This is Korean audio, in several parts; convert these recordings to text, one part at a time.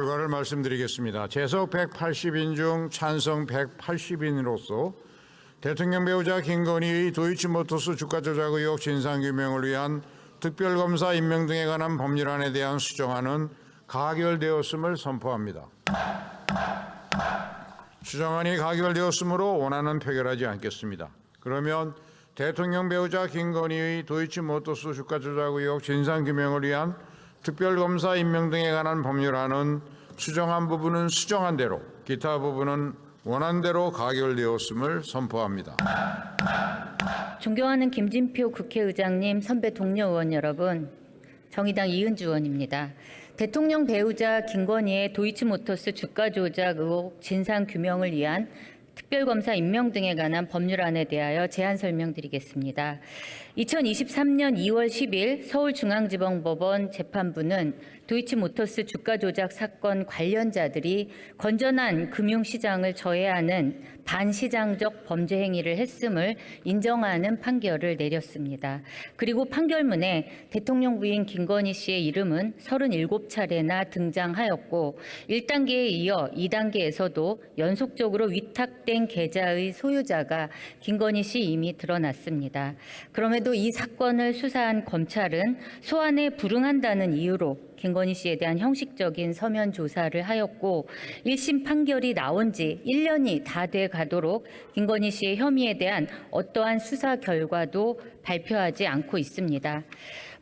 결과를 말씀드리겠습니다. 재석 180인 중 찬성 180인으로서 대통령 배우자 김건희의 도이치모터스 주가 조작 의혹 진상규명을 위한 특별검사 임명 등에 관한 법률안에 대한 수정안은 가결되었음을 선포합니다. 수정안이 가결되었으므로 원안은 표결하지 않겠습니다. 그러면 대통령 배우자 김건희의 도이치모터스 주가 조작 의혹 진상규명을 위한 특별검사 임명 등에 관한 법률안은 수정한 부분은 수정한 대로, 기타 부분은 원안대로 가결되었음을 선포합니다. 존경하는 김진표 국회의장님, 선배 동료 의원 여러분, 정의당 이은주 의원입니다. 대통령 배우자 김건희의 도이치모터스 주가 조작 의혹 진상 규명을 위한 특별검사 임명 등에 관한 법률안에 대하여 제안 설명드리겠습니다. 2023년 2월 10일 서울중앙지방법원 재판부는 도이치모터스 주가 조작 사건 관련자들이 건전한 금융시장을 저해하는 반시장적 범죄 행위를 했음을 인정하는 판결을 내렸습니다. 그리고 판결문에 대통령 부인 김건희 씨의 이름은 37차례나 등장하였고 1단계에 이어 2단계에서도 연속적으로 위탁된 계좌의 소유자가 김건희 씨 이미 드러났습니다. 그럼에도 이 사건을 수사한 검찰은 소환에 불응한다는 이유로 김건희 씨에 대한 형식적인 서면 조사를 하였고 1심 판결이 나온 지 1년이 다 돼 가도록 김건희 씨의 혐의에 대한 어떠한 수사 결과도 발표하지 않고 있습니다.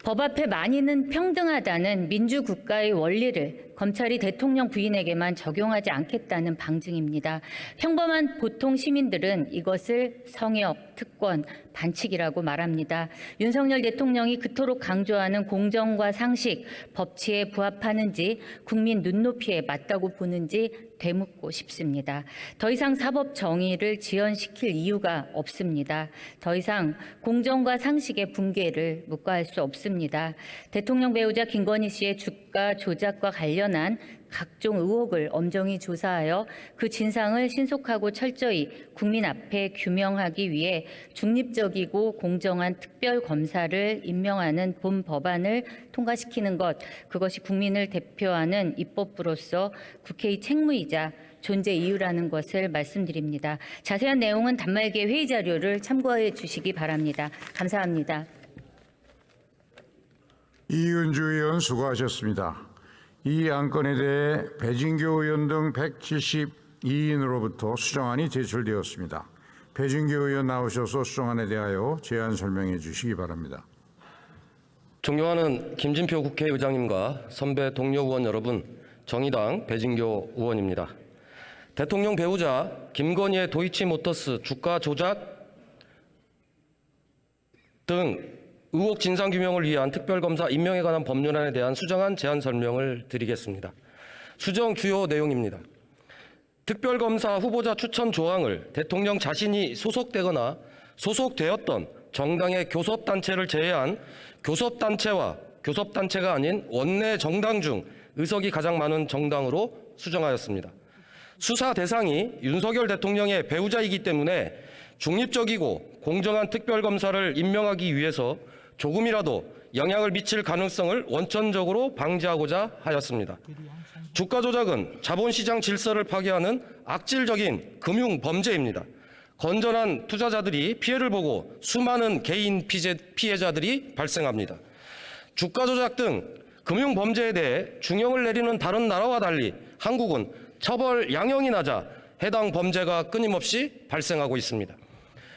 법 앞에 만인은 평등하다는 민주국가의 원리를 검찰이 대통령 부인에게만 적용하지 않겠다는 방증입니다. 평범한 보통 시민들은 이것을 성역, 특권, 반칙이라고 말합니다. 윤석열 대통령이 그토록 강조하는 공정과 상식, 법치에 부합하는지 국민 눈높이에 맞다고 보는지 되묻고 싶습니다. 더 이상 사법 정의를 지연시킬 이유가 없습니다. 더 이상 공정과 상식의 붕괴를 묵과할 수 없습니다. 대통령 배우자 김건희 씨의 주가 조작과 관련한 각종 의혹을 엄정히 조사하여 그 진상을 신속하고 철저히 국민 앞에 규명하기 위해 중립적이고 공정한 특별검사를 임명하는 본 법안을 통과시키는 것, 그것이 국민을 대표하는 입법부로서 국회의 책무이자 존재 이유라는 것을 말씀드립니다. 자세한 내용은 단말기의 회의 자료를 참고해 주시기 바랍니다. 감사합니다. 이은주 의원 수고하셨습니다. 이 안건에 대해 배진교 의원 등 172인으로부터 수정안이 제출되었습니다. 배진교 의원 나오셔서 수정안에 대하여 제안 설명해 주시기 바랍니다. 존경하는 김진표 국회의장님과 선배 동료 의원 여러분, 정의당 배진교 의원입니다. 대통령 배우자 김건희의 도이치모터스 주가 조작 등 의혹 진상규명을 위한 특별검사 임명에 관한 법률안에 대한 수정안 제안 설명을 드리겠습니다. 수정 주요 내용입니다. 특별검사 후보자 추천 조항을 대통령 자신이 소속되거나 소속되었던 정당의 교섭단체를 제외한 교섭단체와 교섭단체가 아닌 원내 정당 중 의석이 가장 많은 정당으로 수정하였습니다. 수사 대상이 윤석열 대통령의 배우자이기 때문에 중립적이고 공정한 특별검사를 임명하기 위해서 조금이라도 영향을 미칠 가능성을 원천적으로 방지하고자 하였습니다. 주가 조작은 자본시장 질서를 파괴하는 악질적인 금융 범죄입니다. 건전한 투자자들이 피해를 보고 수많은 개인 피해자들이 발생합니다. 주가 조작 등 금융 범죄에 대해 중형을 내리는 다른 나라와 달리 한국은 처벌 양형이 낮아 해당 범죄가 끊임없이 발생하고 있습니다.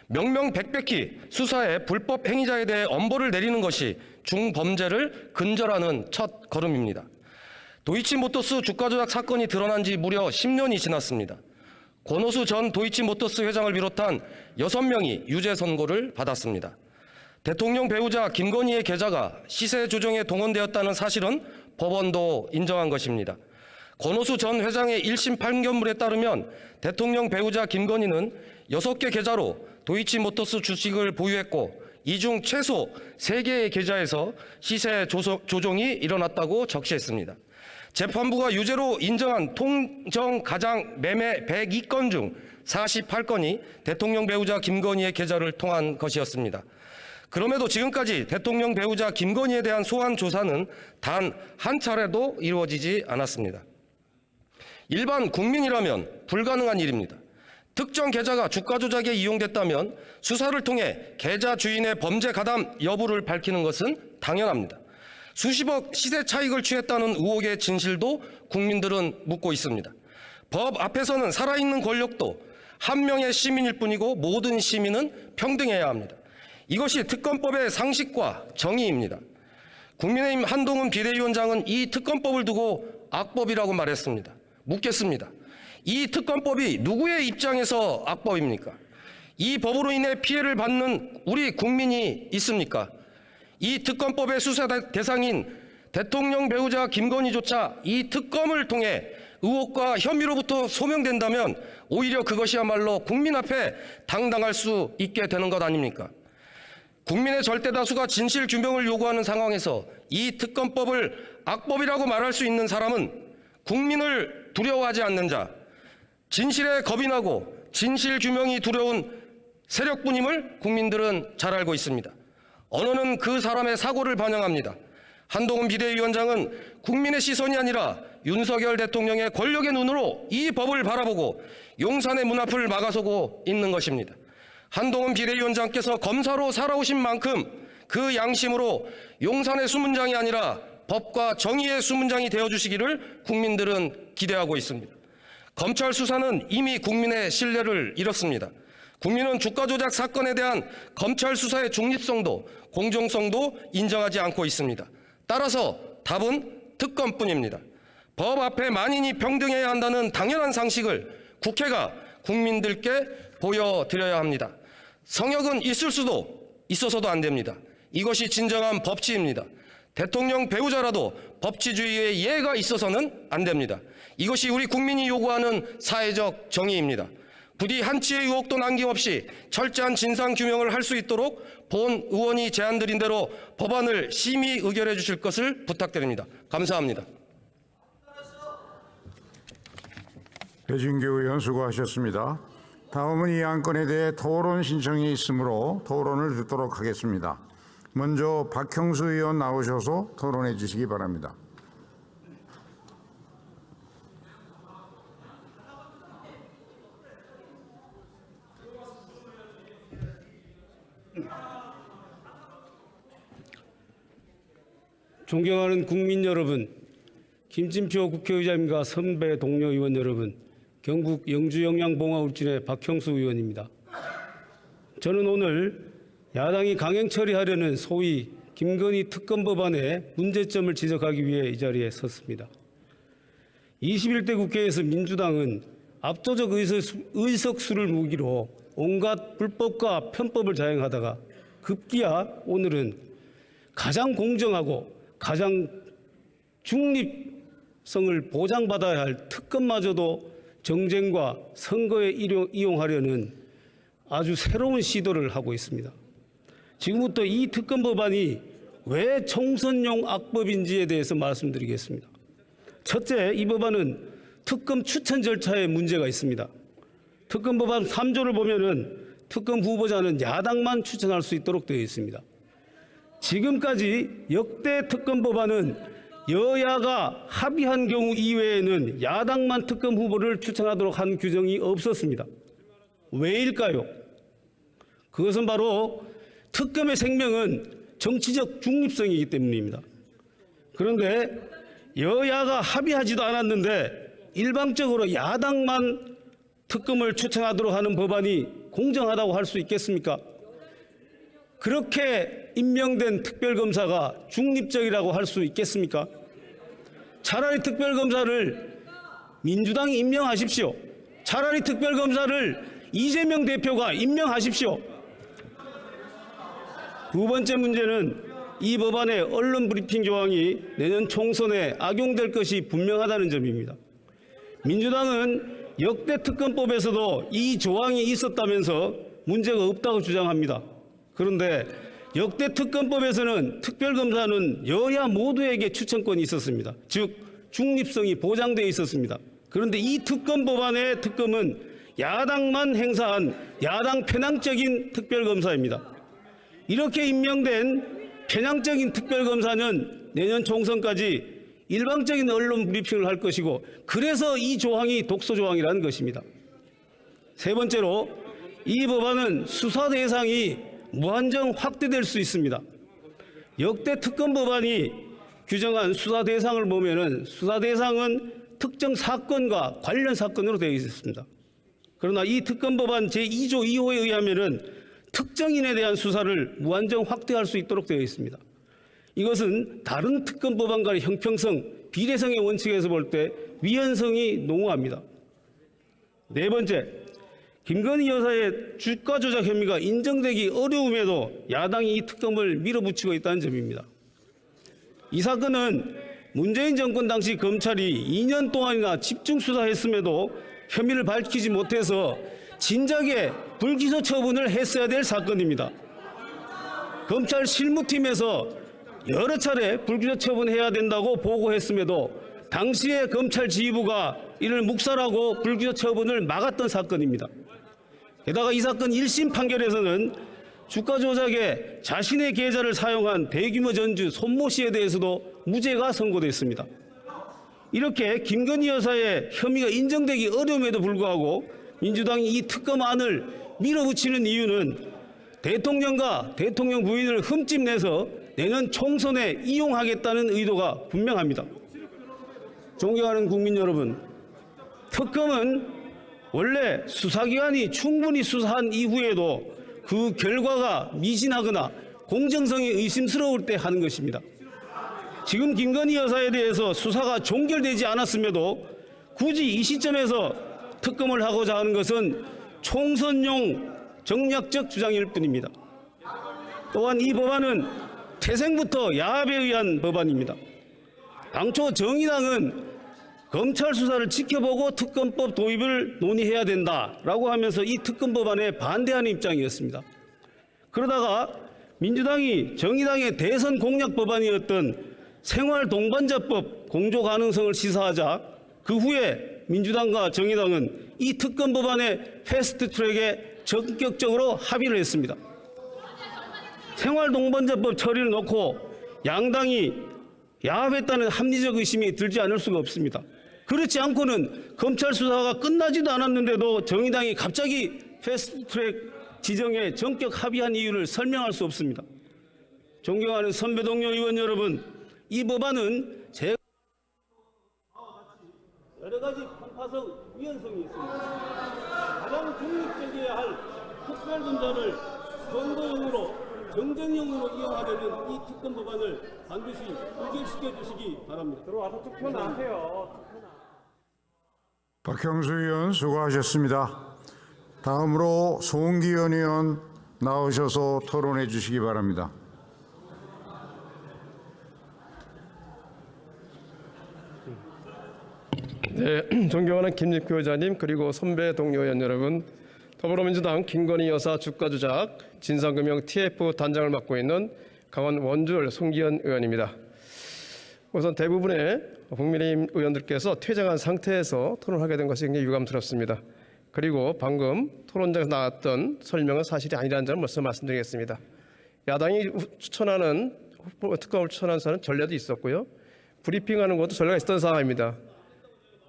명명백백히 수사에 불법 행위자에 대해 엄벌을 내리는 것이 중범죄를 근절하는 첫 걸음입니다. 도이치모터스 주가 조작 사건이 드러난 지 무려 10년이 지났습니다. 권오수 전 도이치모터스 회장을 비롯한 6명이 유죄 선고를 받았습니다. 대통령 배우자 김건희의 계좌가 시세 조정에 동원되었다는 사실은 법원도 인정한 것입니다. 권오수 전 회장의 1심 판결문에 따르면 대통령 배우자 김건희는 6개 계좌로 도이치모터스 주식을 보유했고 이 중 최소 3개의 계좌에서 시세 조정이 일어났다고 적시했습니다. 재판부가 유죄로 인정한 통정 가장 매매 102건 중 48건이 대통령 배우자 김건희의 계좌를 통한 것이었습니다. 그럼에도 지금까지 대통령 배우자 김건희에 대한 소환 조사는 단 한 차례도 이루어지지 않았습니다. 일반 국민이라면 불가능한 일입니다. 특정 계좌가 주가 조작에 이용됐다면 수사를 통해 계좌 주인의 범죄 가담 여부를 밝히는 것은 당연합니다. 수십억 시세 차익을 취했다는 의혹의 진실도 국민들은 묻고 있습니다. 법 앞에서는 살아있는 권력도 한 명의 시민일 뿐이고 모든 시민은 평등해야 합니다. 이것이 특검법의 상식과 정의입니다. 국민의힘 한동훈 비대위원장은 이 특검법을 두고 악법이라고 말했습니다. 묻겠습니다. 이 특검법이 누구의 입장에서 악법입니까? 이 법으로 인해 피해를 받는 우리 국민이 있습니까? 이 특검법의 수사 대상인 대통령 배우자 김건희조차 이 특검을 통해 의혹과 혐의로부터 소명된다면 오히려 그것이야말로 국민 앞에 당당할 수 있게 되는 것 아닙니까? 국민의 절대 다수가 진실 규명을 요구하는 상황에서 이 특검법을 악법이라고 말할 수 있는 사람은 국민을 두려워하지 않는 자, 진실에 겁이 나고 진실 규명이 두려운 세력뿐임을 국민들은 잘 알고 있습니다. 언어는 그 사람의 사고를 반영합니다. 한동훈 비대위원장은 국민의 시선이 아니라 윤석열 대통령의 권력의 눈으로 이 법을 바라보고 용산의 문 앞을 막아서고 있는 것입니다. 한동훈 비대위원장께서 검사로 살아오신 만큼 그 양심으로 용산의 수문장이 아니라 법과 정의의 수문장이 되어주시기를 국민들은 기대하고 있습니다. 검찰 수사는 이미 국민의 신뢰를 잃었습니다. 국민은 주가 조작 사건에 대한 검찰 수사의 중립성도 공정성도 인정하지 않고 있습니다. 따라서 답은 특검뿐입니다. 법 앞에 만인이 평등해야 한다는 당연한 상식을 국회가 국민들께 보여드려야 합니다. 성역은 있을 수도 있어서도 안 됩니다. 이것이 진정한 법치입니다. 대통령 배우자라도 법치주의에 이해가 있어서는 안 됩니다. 이것이 우리 국민이 요구하는 사회적 정의입니다. 부디 한치의 의혹도 남김없이 철저한 진상규명을 할 수 있도록 본 의원이 제안드린 대로 법안을 심의 의결해 주실 것을 부탁드립니다. 감사합니다. 배진규 의원 수고하셨습니다. 다음은 이 안건에 대해 토론 신청이 있으므로 토론을 듣도록 하겠습니다. 먼저 박형수 의원 나오셔서 토론해 주시기 바랍니다. 존경하는 국민 여러분, 김진표 국회의장님과 선배 동료 의원 여러분, 경북 영주 영양봉화울진의 박형수 의원입니다. 저는 오늘 야당이 강행 처리하려는 소위 김건희 특검 법안의 문제점을 지적하기 위해 이 자리에 섰습니다. 21대 국회에서 민주당은 압도적 의석수를 무기로 온갖 불법과 편법을 자행하다가 급기야 오늘은 가장 공정하고 가장 중립성을 보장받아야 할 특검마저도 정쟁과 선거에 이용하려는 아주 새로운 시도를 하고 있습니다. 지금부터 이 특검 법안이 왜 총선용 악법인지에 대해서 말씀드리겠습니다. 첫째, 이 법안은 특검 추천 절차에 문제가 있습니다. 특검 법안 3조를 보면은 특검 후보자는 야당만 추천할 수 있도록 되어 있습니다. 지금까지 역대 특검 법안은 여야가 합의한 경우 이외에는 야당만 특검 후보를 추천하도록 한 규정이 없었습니다. 왜일까요? 그것은 바로 특검의 생명은 정치적 중립성이기 때문입니다. 그런데 여야가 합의하지도 않았는데 일방적으로 야당만 특검을 추천하도록 하는 법안이 공정하다고 할 수 있겠습니까? 그렇게 임명된 특별검사가 중립적이라고 할 수 있겠습니까? 차라리 특별검사를 민주당이 임명하십시오. 차라리 특별검사를 이재명 대표가 임명하십시오. 두 번째 문제는 이 법안의 언론 브리핑 조항이 내년 총선에 악용될 것이 분명하다는 점입니다. 민주당은 역대 특검법에서도 이 조항이 있었다면서 문제가 없다고 주장합니다. 그런데 역대 특검법에서는 특별검사는 여야 모두에게 추천권이 있었습니다. 즉 중립성이 보장되어 있었습니다. 그런데 이 특검 법안의 특검은 야당만 행사한 야당 편향적인 특별검사입니다. 이렇게 임명된 편향적인 특별검사는 내년 총선까지 일방적인 언론 브리핑을 할 것이고 그래서 이 조항이 독소 조항이라는 것입니다. 세 번째로 이 법안은 수사 대상이 무한정 확대될 수 있습니다. 역대 특검 법안이 규정한 수사 대상을 보면은 수사 대상은 특정 사건과 관련 사건으로 되어 있습니다. 그러나 이 특검 법안 제2조 2호에 의하면은 특정인에 대한 수사를 무한정 확대할 수 있도록 되어 있습니다. 이것은 다른 특검 법안과의 형평성, 비례성의 원칙에서 볼 때 위헌성이 농후합니다. 네 번째, 김건희 여사의 주가 조작 혐의가 인정되기 어려움에도 야당이 이 특검을 밀어붙이고 있다는 점입니다. 이 사건은 문재인 정권 당시 검찰이 2년 동안이나 집중 수사했음에도 혐의를 밝히지 못해서 진작에 불기소 처분을 했어야 될 사건입니다. 검찰 실무팀에서 여러 차례 불기소 처분해야 된다고 보고했음에도 당시에 검찰 지휘부가 이를 묵살하고 불기소 처분을 막았던 사건입니다. 게다가 이 사건 1심 판결에서는 주가 조작에 자신의 계좌를 사용한 대규모 전주 손모 씨에 대해서도 무죄가 선고됐습니다. 이렇게 김건희 여사의 혐의가 인정되기 어려움에도 불구하고 민주당이 이 특검안을 밀어붙이는 이유는 대통령과 대통령 부인을 흠집내서 내년 총선에 이용하겠다는 의도가 분명합니다. 존경하는 국민 여러분, 특검은 원래 수사기관이 충분히 수사한 이후에도 그 결과가 미진하거나 공정성이 의심스러울 때 하는 것입니다. 지금 김건희 여사에 대해서 수사가 종결되지 않았음에도 굳이 이 시점에서 특검을 하고자 하는 것은 총선용 정략적 주장일 뿐입니다. 또한 이 법안은 태생부터 야합에 의한 법안입니다. 당초 정의당은 검찰 수사를 지켜보고 특검법 도입을 논의해야 된다라고 하면서 이 특검 법안에 반대하는 입장이었습니다. 그러다가 민주당이 정의당의 대선 공약 법안이었던 생활동반자법 공조 가능성을 시사하자 그 후에 민주당과 정의당은 이 특검 법안의 패스트트랙에 적극적으로 합의를 했습니다. 생활동반자법 처리를 놓고 양당이 야합했다는 합리적 의심이 들지 않을 수가 없습니다. 그렇지 않고는 검찰 수사가 끝나지도 않았는데도 정의당이 갑자기 패스트트랙 지정에 전격 합의한 이유를 설명할 수 없습니다. 존경하는 선배 동료 의원 여러분, 이 법안은 제가 여러 가지 편파성, 위헌성이 있습니다. 가장 중립적이어야 할 특별검사를 선거용으로 정쟁용으로 이용하려는 이 특검 법안을 반드시 의결시켜 주시기 바랍니다. 들어와서 투표나 하세요. 박형수 의원 수고하셨습니다. 다음으로 송기현 의원 나오셔서 토론해 주시기 바랍니다. 네, 존경하는 김익표 의장님 그리고 선배 동료 의원 여러분, 더불어민주당 김건희 여사 주가 조작 진상규명 TF 단장을 맡고 있는 강원 원주을 송기현 의원입니다. 우선 대부분의 국민의힘 의원들께서 퇴장한 상태에서 토론하게 된 것이 굉장히 유감스럽습니다. 그리고 방금 토론장에서 나왔던 설명은 사실이 아니라는 점을 먼저 말씀드리겠습니다. 야당이 추천하는 특검을 추천한 사람은 전례도 있었고요. 브리핑하는 것도 전례가 있었던 상황입니다.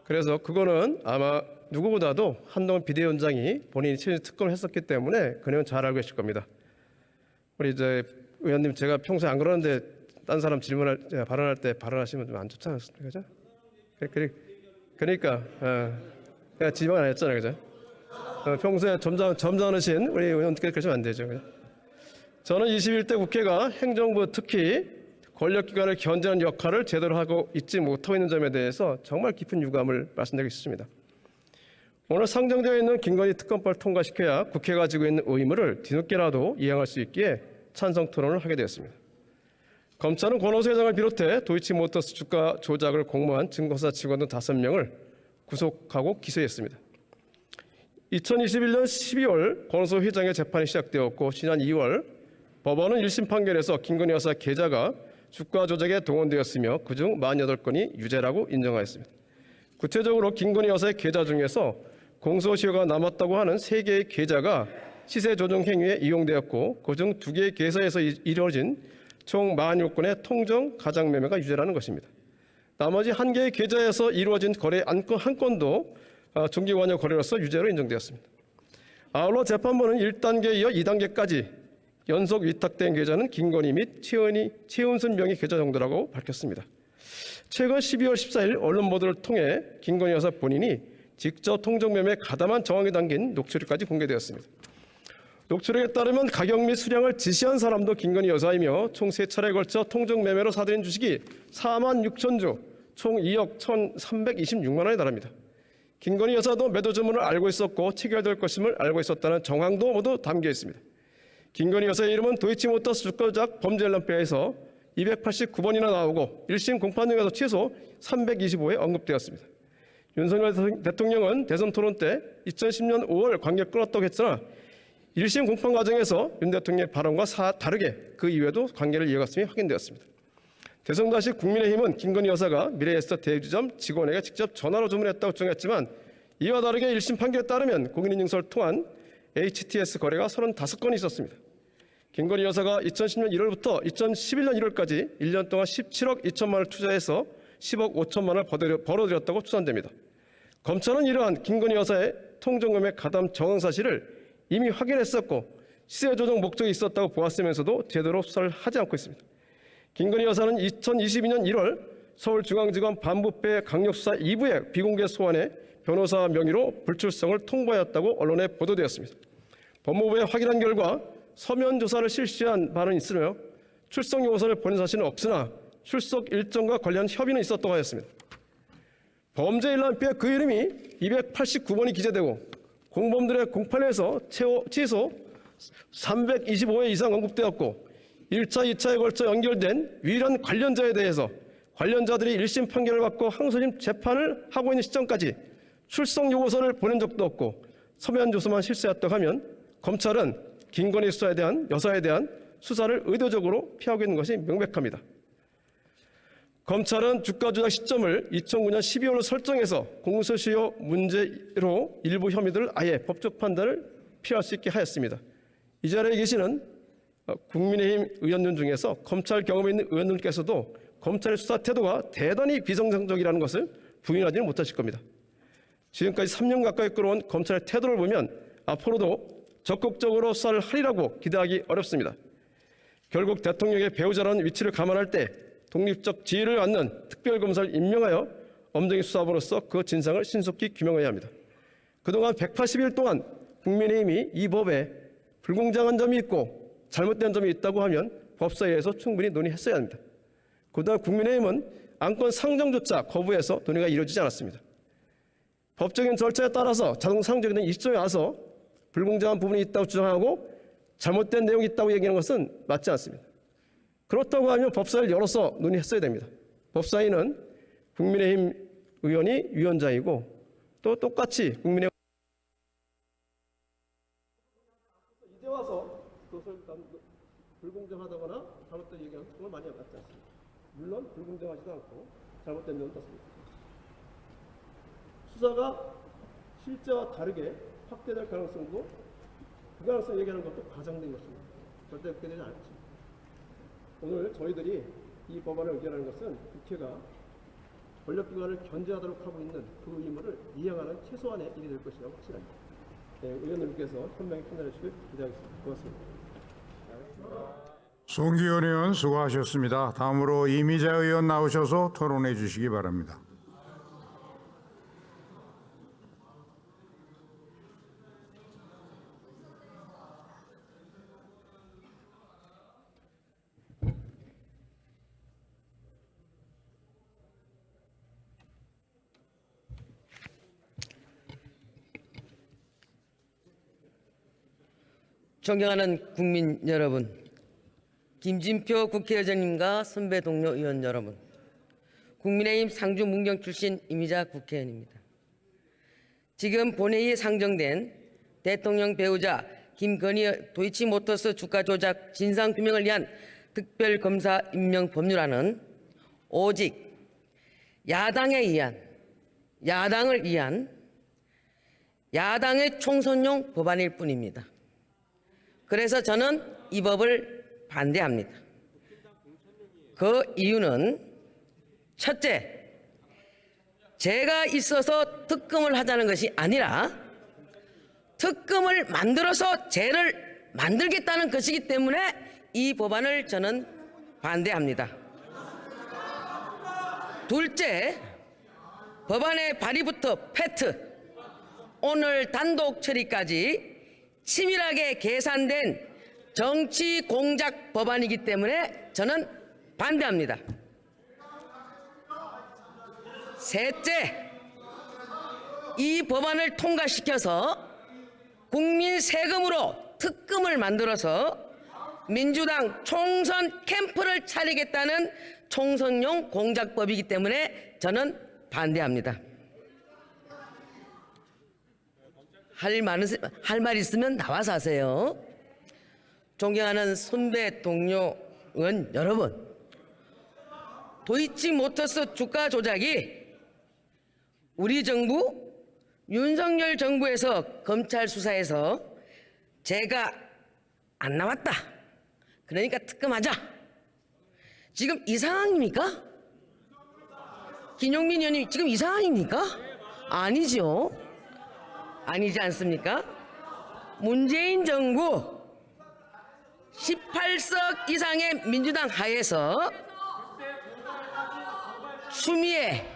그래서 그거는 아마 누구보다도 한동훈 비대위원장이 본인이 특검을 했었기 때문에 그는 잘 알고 계실 겁니다. 우리 이제 의원님, 제가 평소에 안 그러는데 딴 사람 발언할 때 발언하시면 좀 안 좋지 않습니까? 그죠? 그러니까 그냥 지명 안 했잖아요, 그죠? 평소에 점잖으신 우리 의원님께 그러시면 안 되죠. 그죠? 저는 21대 국회가 행정부 특히 권력기관을 견제하는 역할을 제대로 하고 있지 못하고 있는 점에 대해서 정말 깊은 유감을 말씀드리고 싶습니다. 오늘 상정되어 있는 김건희 특검법을 통과시켜야 국회가 지고 있는 의무를 뒤늦게라도 이행할 수 있기에 찬성 토론을 하게 되었습니다. 검찰은 권오수 회장을 비롯해 도이치모터스 주가 조작을 공모한 증거사 직원 등 5명을 구속하고 기소했습니다. 2021년 12월 권오수 회장의 재판이 시작되었고 지난 2월 법원은 1심 판결에서 김건희 여사 계좌가 주가 조작에 동원되었으며 그중 48건이 유죄라고 인정하였습니다. 구체적으로 김건희 여사의 계좌 중에서 공소시효가 남았다고 하는 3개의 계좌가 시세 조정 행위에 이용되었고 그중 2개의 계좌에서 이루어진 총 46건의 통정 가장 매매가 유죄라는 것입니다. 나머지 1개의 계좌에서 이루어진 거래 한 건도 정기관여 거래로서 유죄로 인정되었습니다. 아울러 재판부는 1단계에 이어 2단계까지 연속 위탁된 계좌는 김건희 및 최은순 명의 계좌 정도라고 밝혔습니다. 최근 12월 14일 언론 보도를 통해 김건희 여사 본인이 직접 통정매매에 가담한 정황이 담긴 녹취록까지 공개되었습니다. 녹취록에 따르면 가격 및 수량을 지시한 사람도 김건희 여사이며 총 3차례에 걸쳐 통정매매로 사들인 주식이 4만 6천 주, 총 2억 1,326만 원에 달합니다. 김건희 여사도 매도 주문을 알고 있었고 체결될 것임을 알고 있었다는 정황도 모두 담겨 있습니다. 김건희 여사의 이름은 도이치모터스 주가 조작 범죄연람표에서 289번이나 나오고 1심 공판 중에서 최소 325회 언급되었습니다. 윤석열 대통령은 대선 토론 때 2010년 5월 관계를 끊었다고 했으나 1심 공판 과정에서 윤 대통령의 발언과 다르게 그 이후에도 관계를 이어갔음이 확인되었습니다. 대선 당시 국민의힘은 김건희 여사가 미래에스터 대주점 직원에게 직접 전화로 주문했다고 주장했지만 이와 다르게 1심 판결에 따르면 공인인증서를 통한 HTS 거래가 35건이 있었습니다. 김건희 여사가 2010년 1월부터 2011년 1월까지 1년 동안 17억 2천만 원을 투자해서 10억 5천만 원을 벌어들였다고 추산됩니다. 검찰은 이러한 김건희 여사의 통정금액 가담 정황 사실을 이미 확인했었고 시세 조정 목적이 있었다고 보았으면서도 제대로 수사를 하지 않고 있습니다. 김건희 여사는 2022년 1월 서울중앙지검 반부패 강력수사 2부의 비공개 소환에 변호사 명의로 불출석을 통보하였다고 언론에 보도되었습니다. 법무부에 확인한 결과 서면 조사를 실시한 바는 있으며 출석 요구서를 보낸 사실은 없으나 출석 일정과 관련 협의는 있었다고 하였습니다. 범죄 일람표에 그 이름이 289번이 기재되고 공범들의 공판에서 최소 325회 이상 언급되었고 1차, 2차에 걸쳐 연결된 유일한 관련자에 대해서 관련자들이 1심 판결을 받고 항소심 재판을 하고 있는 시점까지 출석 요구서를 보낸 적도 없고 서면 조서만 실시했다고 하면 검찰은 김건희 여사에 대한 수사를 의도적으로 피하고 있는 것이 명백합니다. 검찰은 주가 조작 시점을 2009년 12월로 설정해서 공소시효 문제로 일부 혐의들을 아예 법적 판단을 피할 수 있게 하였습니다. 이 자리에 계시는 국민의힘 의원들 중에서 검찰 경험이 있는 의원들께서도 검찰의 수사 태도가 대단히 비정상적이라는 것을 부인하지는 못하실 겁니다. 지금까지 3년 가까이 끌어온 검찰의 태도를 보면 앞으로도 적극적으로 수사를 하리라고 기대하기 어렵습니다. 결국 대통령의 배우자라는 위치를 감안할 때 독립적 지위를 갖는 특별검사를 임명하여 엄정히 수사함으로써 그 진상을 신속히 규명해야 합니다. 그동안 180일 동안 국민의힘이 이 법에 불공정한 점이 있고 잘못된 점이 있다고 하면 법사위에서 충분히 논의했어야 합니다. 그동안 국민의힘은 안건 상정조차 거부해서 논의가 이루어지지 않았습니다. 법적인 절차에 따라서 자동 상정되는 이 시점에 와서 불공정한 부분이 있다고 주장하고 잘못된 내용이 있다고 얘기하는 것은 맞지 않습니다. 그렇다고 하면 법사위를 열어서 논의했어야 됩니다. 법사위는 국민의힘 의원이 위원장이고 또 똑같이 국민의힘 이제 와서 그것을 불공정하다거나 잘못된 얘기하는 정말 많이 맞지 않습니다. 물론 불공정하지도 않고 잘못된 점은 떴습니다. 수사가 실제와 다르게 확대될 가능성도 그 가능성 얘기하는 것도 과장된 것입니다. 절대 그렇게 되지 않습니다. 오늘 저희들이 이 법안을 의결하는 것은 국회가 권력기관을 견제하도록 하고 있는 그 의무를 이행하는 최소한의 일이 될 것이라고 확신합니다. 네, 의원님께서 현명히 판단해 주시길 기대하겠습니다. 고맙습니다. 송기현 의원 수고하셨습니다. 다음으로 이미자 의원 나오셔서 토론해 주시기 바랍니다. 존경하는 국민 여러분, 김진표 국회의장님과 선배 동료 의원 여러분, 국민의힘 상주 문경 출신 이미자 국회의원입니다. 지금 본회의에 상정된 대통령 배우자 김건희 도이치모터스 주가 조작 진상규명을 위한 특별검사 임명 법률안은 오직 야당을 위한 야당의 총선용 법안일 뿐입니다. 그래서 저는 이 법을 반대합니다. 그 이유는 첫째, 제가 있어서 특검을 하자는 것이 아니라 특검을 만들어서 죄를 만들겠다는 것이기 때문에 이 법안을 저는 반대합니다. 둘째, 법안의 발의부터 패트, 오늘 단독 처리까지 치밀하게 계산된 정치 공작 법안이기 때문에 저는 반대합니다. 셋째, 이 법안을 통과시켜서 국민 세금으로 특검을 만들어서 민주당 총선 캠프를 차리겠다는 총선용 공작법이기 때문에 저는 반대합니다. 할 말 있으면 나와서 하세요. 존경하는 선배 동료 의원 여러분, 도이치모터스 주가 조작이 우리 정부 윤석열 정부에서 검찰 수사에서 죄가 안 나왔다, 그러니까 특검하자, 지금 이 상황입니까? 김용민 의원님, 지금 이 상황입니까? 아니죠. 아니지 않습니까? 문재인 정부 18석 이상의 민주당 하에서 추미애,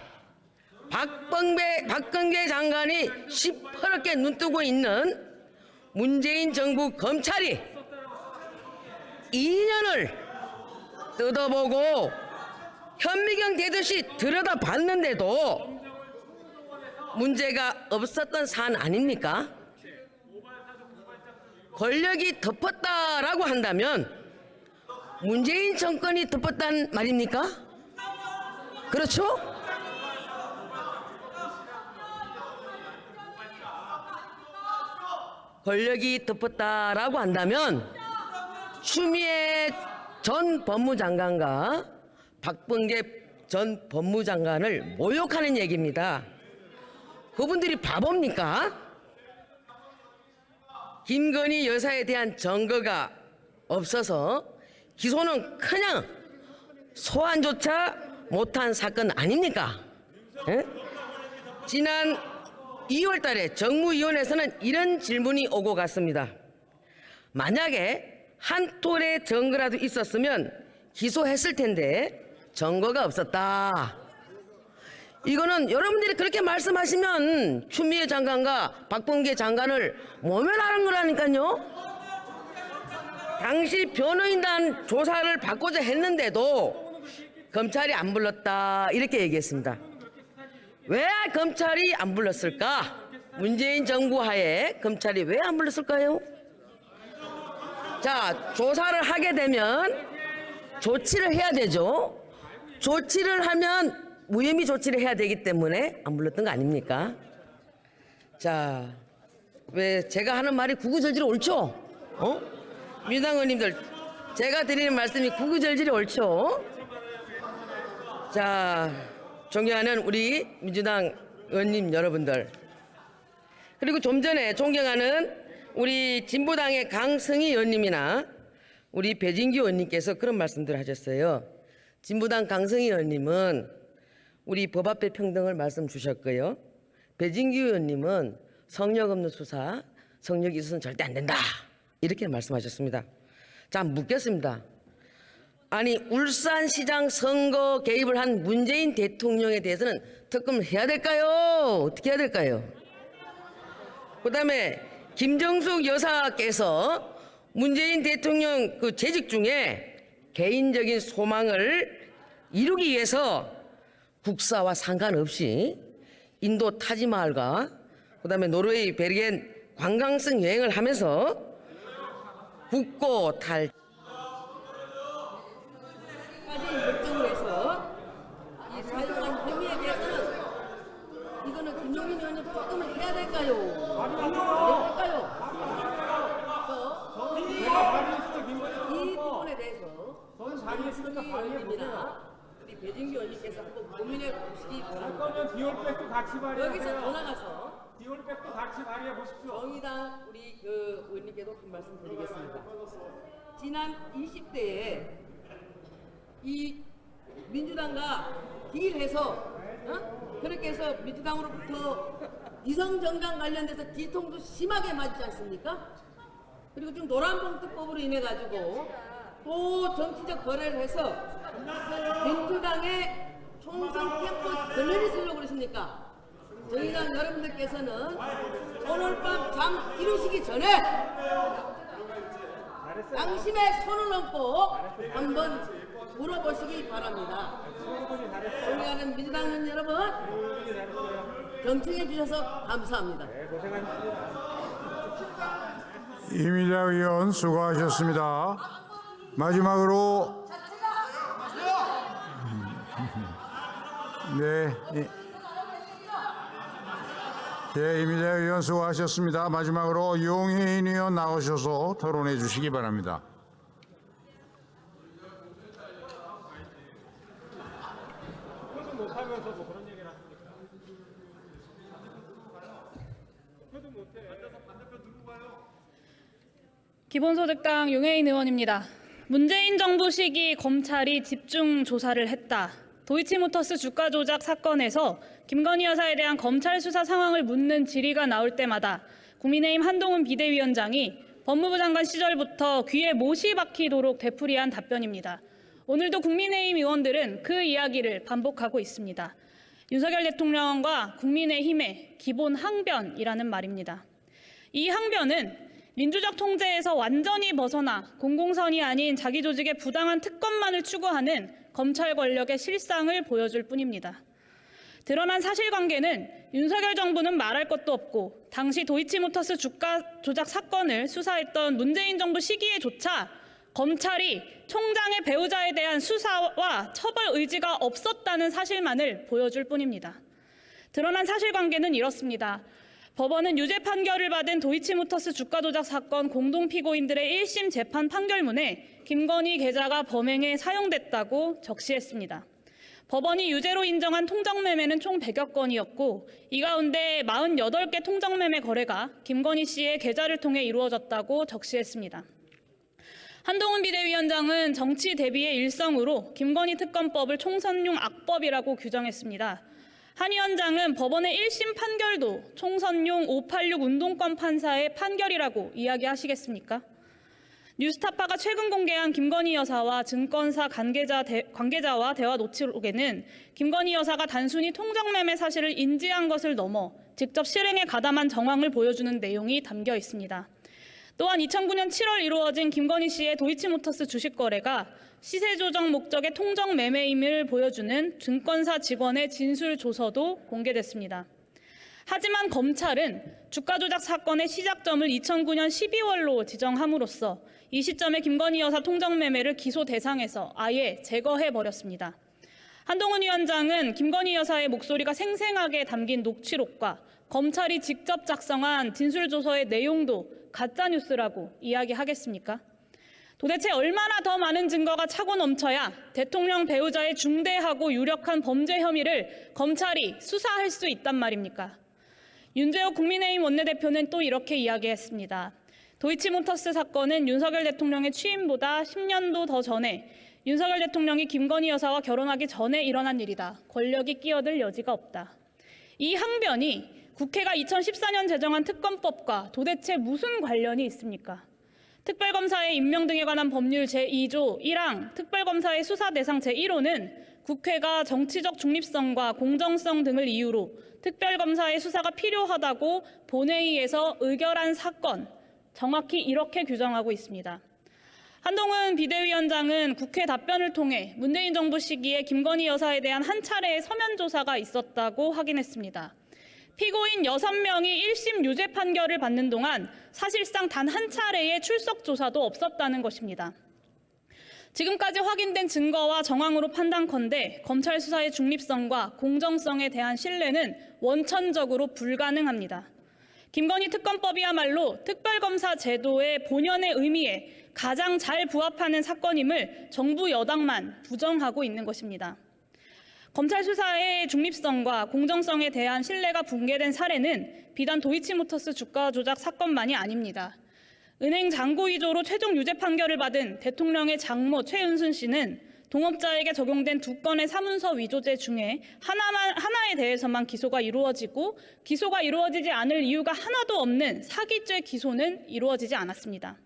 박범계 장관이 시퍼렇게 눈뜨고 있는 문재인 정부 검찰이 2년을 뜯어보고 현미경 대듯이 들여다봤는데도 문제가 없었던 사안 아닙니까? 권력이 덮었다라고 한다면 문재인 정권이 덮었단 말입니까? 그렇죠? 권력이 덮었다라고 한다면 추미애 전 법무장관과 박범계 전 법무장관을 모욕하는 얘기입니다. 그분들이 바보입니까? 김건희 여사에 대한 증거가 없어서 기소는 그냥 소환조차 못한 사건 아닙니까? 에? 지난 2월 달에 정무위원회에서는 이런 질문이 오고 갔습니다. 만약에 한 톨의 증거라도 있었으면 기소했을 텐데 증거가 없었다. 이거는 여러분들이 그렇게 말씀하시면 추미애 장관과 박범계 장관을 모면하는 거라니까요. 당시 변호인단 조사를 받고자 했는데도 검찰이 안 불렀다, 이렇게 얘기했습니다. 왜 검찰이 안 불렀을까? 문재인 정부 하에 검찰이 왜 안 불렀을까요? 자, 조사를 하게 되면 조치를 해야 되죠. 조치를 하면 무혐의 조치를 해야 되기 때문에 안 불렀던 거 아닙니까? 자, 왜 제가 하는 말이 구구절절히 옳죠? 민주당 의원님들, 제가 드리는 말씀이 구구절절히 옳죠? 자, 존경하는 우리 민주당 의원님 여러분들, 그리고 좀 전에 존경하는 우리 진보당의 강성희 의원님이나 우리 배진규 의원님께서 그런 말씀들을 하셨어요. 진보당 강성희 의원님은 우리 법 앞에 평등을 말씀 주셨고요. 배진규 의원님은 성역 없는 수사, 성역이 있어서는 절대 안 된다, 이렇게 말씀하셨습니다. 자, 묻겠습니다. 아니, 울산시장 선거 개입을 한 문재인 대통령에 대해서는 특검을 해야 될까요? 어떻게 해야 될까요? 그 다음에 김정숙 여사께서 문재인 대통령 그 재직 중에 개인적인 소망을 이루기 위해서 국사와 상관없이 인도 타지마할과 그 다음에 노르웨이 베르겐 관광성 여행을 하면서 국고 탈 결정을 해서 이 사용한 혐의에 대해서는 이거는 김용민 의원님 특검을 해야 될까요? 이 부분에 대해서 의원님이나 우리 배진규 의원님께서 한번 고민해 보시기 바랍니다. 디올백도 같이 발의하세요. 여기서 더 나가서 디올백도 같이 발의해 보십시오. 정의당 우리 그 의원님께도 한 말씀 드리겠습니다. 지난 20대에 이 민주당과 딜해서 그렇게 해서 민주당으로부터 이성정당 관련돼서 뒤통수 심하게 맞지 않습니까? 그리고 지금 노란봉투법으로 인해 가지고 또 정치적 거래를 해서 민주당의 총선 캠프 전면이 쓰려고 그러십니까? 정의당 여러분들께서는 오늘 밤 잠 이루시기 전에 양심에 손을 얹고 한번 물어보시기 바랍니다. 존경하는 민주당 여러분, 경청해 주셔서 감사합니다. 이미자 의원 수고하셨습니다. 마지막으로 이미자 의원 수고하셨습니다. 마지막으로 용혜인 의원 나오셔서 토론해 주시기 바랍니다. 기본소득당 용혜인 의원입니다. 문재인 정부 시기 검찰이 집중 조사를 했다. 도이치모터스 주가 조작 사건에서 김건희 여사에 대한 검찰 수사 상황을 묻는 질의가 나올 때마다 국민의힘 한동훈 비대위원장이 법무부 장관 시절부터 귀에 못이 박히도록 되풀이한 답변입니다. 오늘도 국민의힘 의원들은 그 이야기를 반복하고 있습니다. 윤석열 대통령과 국민의힘의 기본 항변이라는 말입니다. 이 항변은 민주적 통제에서 완전히 벗어나 공공선이 아닌 자기 조직의 부당한 특권만을 추구하는 검찰 권력의 실상을 보여줄 뿐입니다. 드러난 사실관계는 윤석열 정부는 말할 것도 없고 당시 도이치모터스 주가 조작 사건을 수사했던 문재인 정부 시기에조차 검찰이 총장의 배우자에 대한 수사와 처벌 의지가 없었다는 사실만을 보여줄 뿐입니다. 드러난 사실관계는 이렇습니다. 법원은 유죄 판결을 받은 도이치모터스 주가 조작 사건 공동피고인들의 1심 재판 판결문에 김건희 계좌가 범행에 사용됐다고 적시했습니다. 법원이 유죄로 인정한 통정매매는 총 100여 건이었고 이 가운데 48개 통정매매 거래가 김건희 씨의 계좌를 통해 이루어졌다고 적시했습니다. 한동훈 비대위원장은 정치 대비의 일성으로 김건희 특검법을 총선용 악법이라고 규정했습니다. 한 위원장은 법원의 1심 판결도 총선용 586 운동권 판사의 판결이라고 이야기하시겠습니까? 뉴스타파가 최근 공개한 김건희 여사와 증권사 관계자와 대화 노트록에는 김건희 여사가 단순히 통정매매 사실을 인지한 것을 넘어 직접 실행에 가담한 정황을 보여주는 내용이 담겨 있습니다. 또한 2009년 7월 이루어진 김건희 씨의 도이치모터스 주식 거래가 시세 조정 목적의 통정 매매임을 보여주는 증권사 직원의 진술 조서도 공개됐습니다. 하지만 검찰은 주가 조작 사건의 시작점을 2009년 12월로 지정함으로써 이 시점에 김건희 여사 통정 매매를 기소 대상에서 아예 제거해버렸습니다. 한동훈 위원장은 김건희 여사의 목소리가 생생하게 담긴 녹취록과 검찰이 직접 작성한 진술조서의 내용도 가짜뉴스라고 이야기하겠습니까? 도대체 얼마나 더 많은 증거가 차고 넘쳐야 대통령 배우자의 중대하고 유력한 범죄 혐의를 검찰이 수사할 수 있단 말입니까? 윤재옥 국민의힘 원내대표는 또 이렇게 이야기했습니다. 도이치모터스 사건은 윤석열 대통령의 취임보다 10년도 더 전에 윤석열 대통령이 김건희 여사와 결혼하기 전에 일어난 일이다. 권력이 끼어들 여지가 없다. 이 항변이 국회가 2014년 제정한 특검법과 도대체 무슨 관련이 있습니까? 특별검사의 임명 등에 관한 법률 제2조 1항 특별검사의 수사 대상 제1호는 국회가 정치적 중립성과 공정성 등을 이유로 특별검사의 수사가 필요하다고 본회의에서 의결한 사건, 정확히 이렇게 규정하고 있습니다. 한동훈 비대위원장은 국회 답변을 통해 문재인 정부 시기에 김건희 여사에 대한 한 차례의 서면 조사가 있었다고 확인했습니다. 피고인 6명이 1심 유죄 판결을 받는 동안 사실상 단 한 차례의 출석 조사도 없었다는 것입니다. 지금까지 확인된 증거와 정황으로 판단컨대 검찰 수사의 중립성과 공정성에 대한 신뢰는 원천적으로 불가능합니다. 김건희 특검법이야말로 특별검사 제도의 본연의 의미에 가장 잘 부합하는 사건임을 정부 여당만 부정하고 있는 것입니다. 검찰 수사의 중립성과 공정성에 대한 신뢰가 붕괴된 사례는 비단 도이치모터스 주가 조작 사건만이 아닙니다. 은행 잔고 위조로 최종 유죄 판결을 받은 대통령의 장모 최은순 씨는 동업자에게 적용된 2건의 사문서 위조죄 중에 하나에 대해서만 기소가 이루어지고 기소가 이루어지지 않을 이유가 하나도 없는 사기죄 기소는 이루어지지 않았습니다.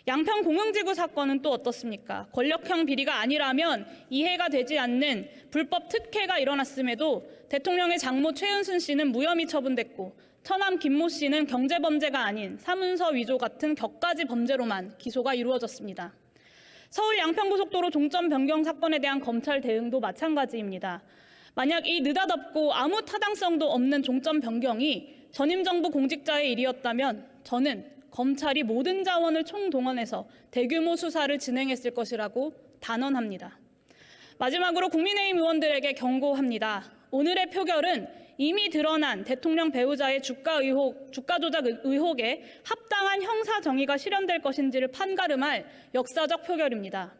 양평 공영지구 사건은 또 어떻습니까? 권력형 비리가 아니라면 이해가 되지 않는 불법 특혜가 일어났음에도 대통령의 장모 최은순 씨는 무혐의 처분됐고 처남 김모 씨는 경제범죄가 아닌 사문서 위조 같은 격가지 범죄로만 기소가 이루어졌습니다. 서울 양평고속도로 종점 변경 사건에 대한 검찰 대응도 마찬가지입니다. 만약 이 느닷없고 아무 타당성도 없는 종점 변경이 전임 정부 공직자의 일이었다면 저는 검찰이 모든 자원을 총동원해서 대규모 수사를 진행했을 것이라고 단언합니다. 마지막으로 국민의힘 의원들에게 경고합니다. 오늘의 표결은 이미 드러난 대통령 배우자의 주가 조작 의혹에 합당한 형사 정의가 실현될 것인지를 판가름할 역사적 표결입니다.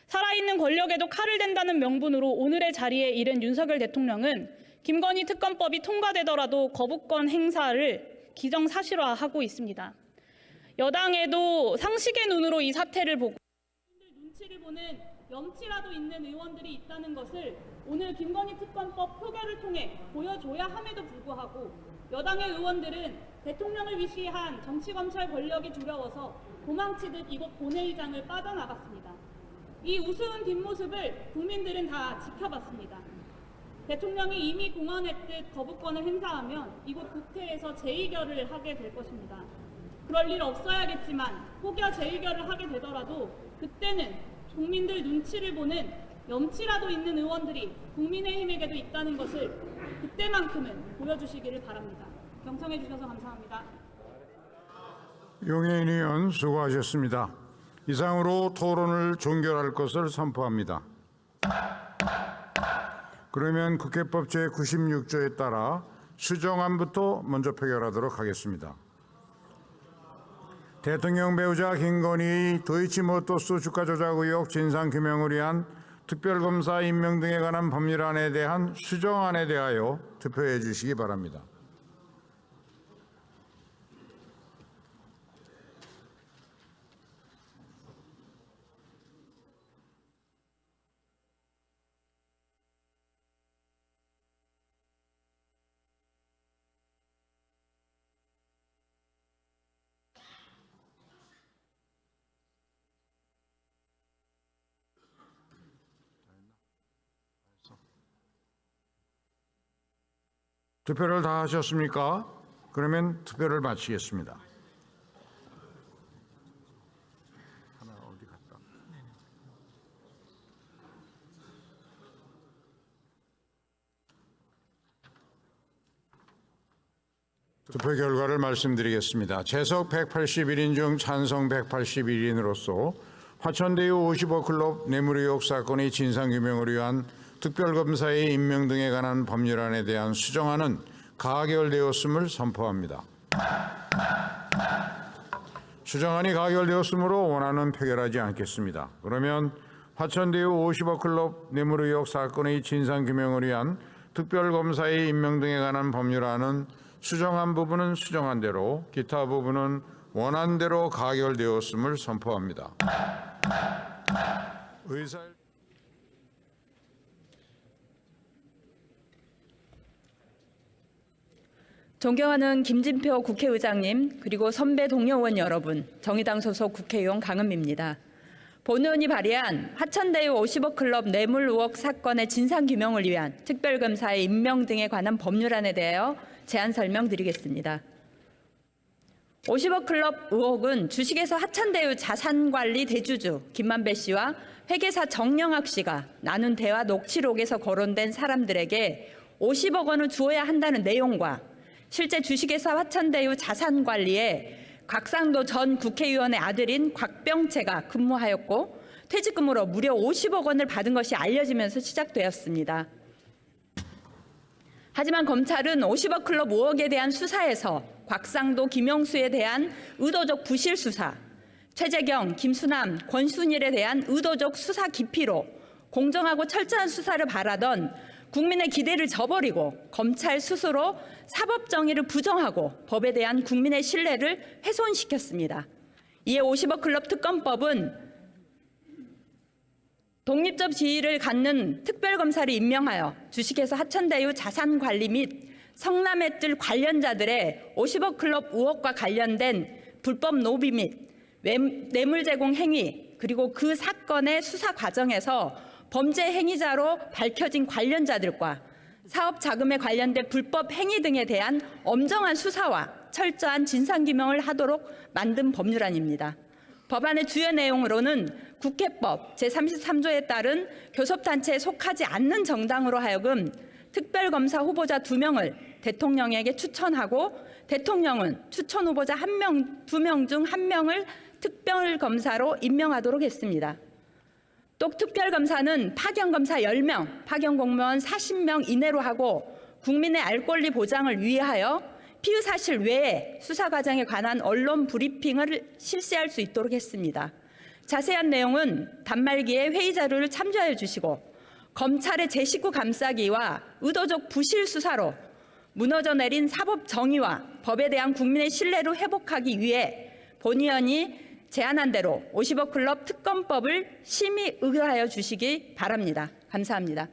살아있는 권력에도 칼을 댄다는 명분으로 오늘의 자리에 이른 윤석열 대통령은 김건희 특검법이 통과되더라도 거부권 행사를 기정사실화하고 있습니다. 여당에도 상식의 눈으로 이 사태를 보고 눈치를 보는 염치라도 있는 의원들이 있다는 것을 오늘 김건희 특검법 표결을 통해 보여줘야 함에도 불구하고 여당의 의원들은 대통령을 위시한 정치검찰 권력이 두려워서 도망치듯 이곳 본회의장을 빠져나갔습니다. 이 우스운 뒷모습을 국민들은 다 지켜봤습니다. 대통령이 이미 공언했듯 거부권을 행사하면 이곳 국회에서 재의결을 하게 될 것입니다. 그럴 일 없어야겠지만 혹여 재의결을 하게 되더라도 그때는 국민들 눈치를 보는 염치라도 있는 의원들이 국민의힘에게도 있다는 것을 그때만큼은 보여주시기를 바랍니다. 경청해 주셔서 감사합니다. 용해인 의원 수고하셨습니다. 이상으로 토론을 종결할 것을 선포합니다. 그러면 국회법 제96조에 따라 수정안부터 먼저 표결하도록 하겠습니다. 대통령 배우자 김건희의 도이치모터스 주가 조작 의혹 진상규명을 위한 특별검사 임명 등에 관한 법률안에 대한 수정안에 대하여 투표해 주시기 바랍니다. 투표를 다 하셨습니까? 그러면 투표를 마치겠습니다. 투표 결과를 말씀드리겠습니다. 재석 181인 중 찬성 181인으로서 화천대유 55클럽 뇌물 의혹 사건의 진상규명을 위한 특별검사의 임명 등에 관한 법률안에 대한 수정안은 가결되었음을 선포합니다. 수정안이 가결되었으므로 원안은 표결하지 않겠습니다. 그러면 화천대유 55클럽 뇌물 의혹 사건의 진상규명을 위한 특별검사의 임명 등에 관한 법률안은 수정안 부분은 수정한 대로, 기타 부분은 원안대로 가결되었음을 선포합니다. 존경하는 김진표 국회의장님, 그리고 선배 동료 의원 여러분, 정의당 소속 국회의원 강은미입니다. 본 의원이 발의한 화천대유 50억 클럽 뇌물 의혹 사건의 진상규명을 위한 특별검사의 임명 등에 관한 법률안에 대하여 제안 설명드리겠습니다. 50억 클럽 의혹은 주식회사 화천대유 자산관리 대주주 김만배 씨와 회계사 정영학 씨가 나눈 대화 녹취록에서 거론된 사람들에게 50억 원을 주어야 한다는 내용과 실제 주식회사 화천대유 자산관리에 곽상도 전 국회의원의 아들인 곽병채가 근무하였고 퇴직금으로 무려 50억 원을 받은 것이 알려지면서 시작되었습니다. 하지만 검찰은 50억 클럽 의혹에 대한 수사에서 곽상도, 김영수에 대한 의도적 부실 수사, 최재경, 김수남, 권순일에 대한 의도적 수사 기피로 공정하고 철저한 수사를 바라던 국민의 기대를 저버리고 검찰 스스로 사법 정의를 부정하고 법에 대한 국민의 신뢰를 훼손시켰습니다. 이에 50억 클럽 특검법은 독립적 지위를 갖는 특별검사를 임명하여 주식회사 하천대유 자산관리 및 성남의뜰 관련자들의 50억 클럽 의혹과 관련된 불법 노비 및 뇌물 제공 행위, 그리고 그 사건의 수사 과정에서 범죄 행위자로 밝혀진 관련자들과 사업 자금에 관련된 불법 행위 등에 대한 엄정한 수사와 철저한 진상규명을 하도록 만든 법률안입니다. 법안의 주요 내용으로는 국회법 제33조에 따른 교섭단체에 속하지 않는 정당으로 하여금 특별검사 후보자 2명을 대통령에게 추천하고 대통령은 추천 후보자 2명 중 1명을 특별검사로 임명하도록 했습니다. 또 특별검사는 파견검사 10명, 파견공무원 40명 이내로 하고 국민의 알 권리 보장을 위하여 피의 사실 외에 수사 과정에 관한 언론 브리핑을 실시할 수 있도록 했습니다. 자세한 내용은 단말기에 회의 자료를 참조해 주시고 검찰의 제19 감싸기와 의도적 부실 수사로 무너져 내린 사법 정의와 법에 대한 국민의 신뢰를 회복하기 위해 본의원이 제안한 대로 50억 클럽 특검법을 심의 의결하여 주시기 바랍니다. 감사합니다.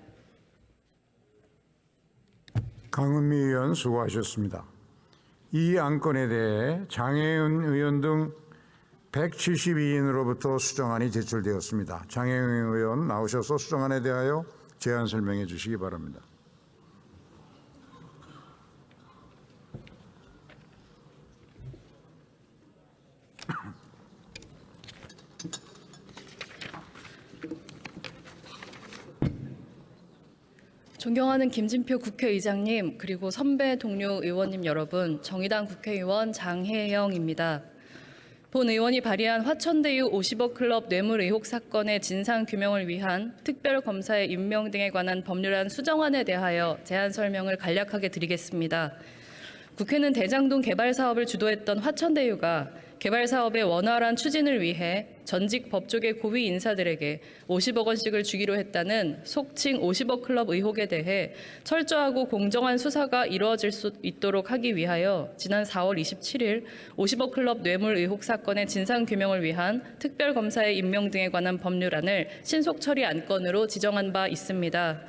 강은미 의원 수고하셨습니다. 이 안건에 대해 장혜은 의원 등 172인으로부터 수정안이 제출되었습니다. 장혜은 의원 나오셔서 수정안에 대하여 제안 설명해 주시기 바랍니다. 존경하는 김진표 국회의장님, 그리고 선배 동료 의원님 여러분, 정의당 국회의원 장혜영입니다. 본 의원이 발의한 화천대유 50억 클럽 뇌물 의혹 사건의 진상 규명을 위한 특별검사의 임명 등에 관한 법률안 수정안에 대하여 제안 설명을 간략하게 드리겠습니다. 국회는 대장동 개발 사업을 주도했던 화천대유가 개발 사업의 원활한 추진을 위해 전직 법조계 고위 인사들에게 50억 원씩을 주기로 했다는 속칭 50억 클럽 의혹에 대해 철저하고 공정한 수사가 이루어질 수 있도록 하기 위하여 지난 4월 27일 50억 클럽 뇌물 의혹 사건의 진상 규명을 위한 특별검사의 임명 등에 관한 법률안을 신속 처리 안건으로 지정한 바 있습니다.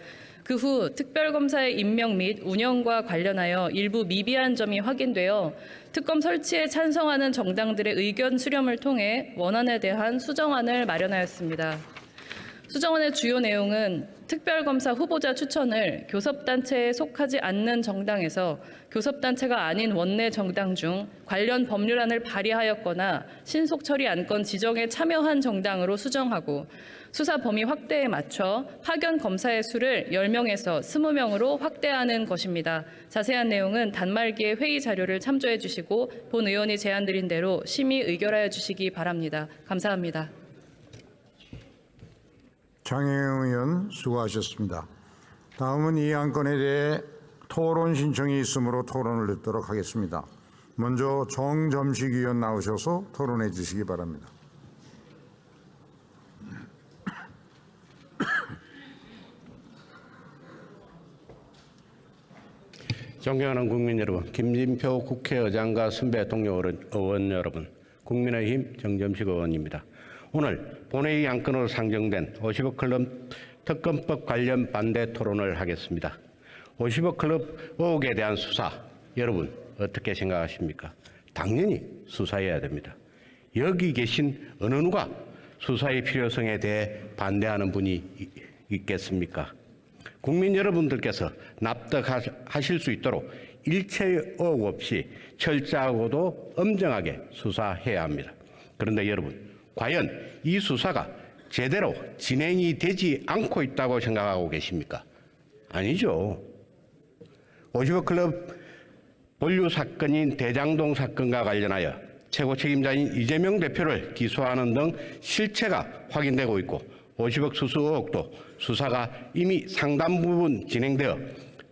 그 후 특별검사의 임명 및 운영과 관련하여 일부 미비한 점이 확인되어 특검 설치에 찬성하는 정당들의 의견 수렴을 통해 원안에 대한 수정안을 마련하였습니다. 수정안의 주요 내용은 특별검사 후보자 추천을 교섭단체에 속하지 않는 정당에서 교섭단체가 아닌 원내 정당 중 관련 법률안을 발의하였거나 신속 처리 안건 지정에 참여한 정당으로 수정하고 수사 범위 확대에 맞춰 파견 검사의 수를 10명에서 20명으로 확대하는 것입니다. 자세한 내용은 단말기의 회의 자료를 참조해 주시고 본 의원이 제안드린 대로 심의 의결하여 주시기 바랍니다. 감사합니다. 장혜영 의원 수고하셨습니다. 다음은 이 안건에 대해 토론 신청이 있으므로 토론을 듣도록 하겠습니다. 먼저 정점식 의원 나오셔서 토론해 주시기 바랍니다. 존경하는 국민 여러분, 김진표 국회의장과 선배 동료 의원 여러분, 국민의힘 정점식 의원입니다. 오늘 본회의 안건으로 상정된 50억 클럽 특검법 관련 반대 토론을 하겠습니다. 50억 클럽 의혹에 대한 수사, 여러분 어떻게 생각하십니까? 당연히 수사해야 됩니다. 여기 계신 어느 누가 수사의 필요성에 대해 반대하는 분이 있겠습니까? 국민 여러분들께서 납득하실 수 있도록 일체의 의혹 없이 철저하고도 엄정하게 수사해야 합니다. 그런데 여러분, 과연 이 수사가 제대로 진행이 되지 않고 있다고 생각하고 계십니까? 아니죠. 50억 클럽 본류 사건인 대장동 사건과 관련하여 최고 책임자인 이재명 대표를 기소하는 등 실체가 확인되고 있고 50억 수수 의혹도 수사가 이미 상당 부분 진행되어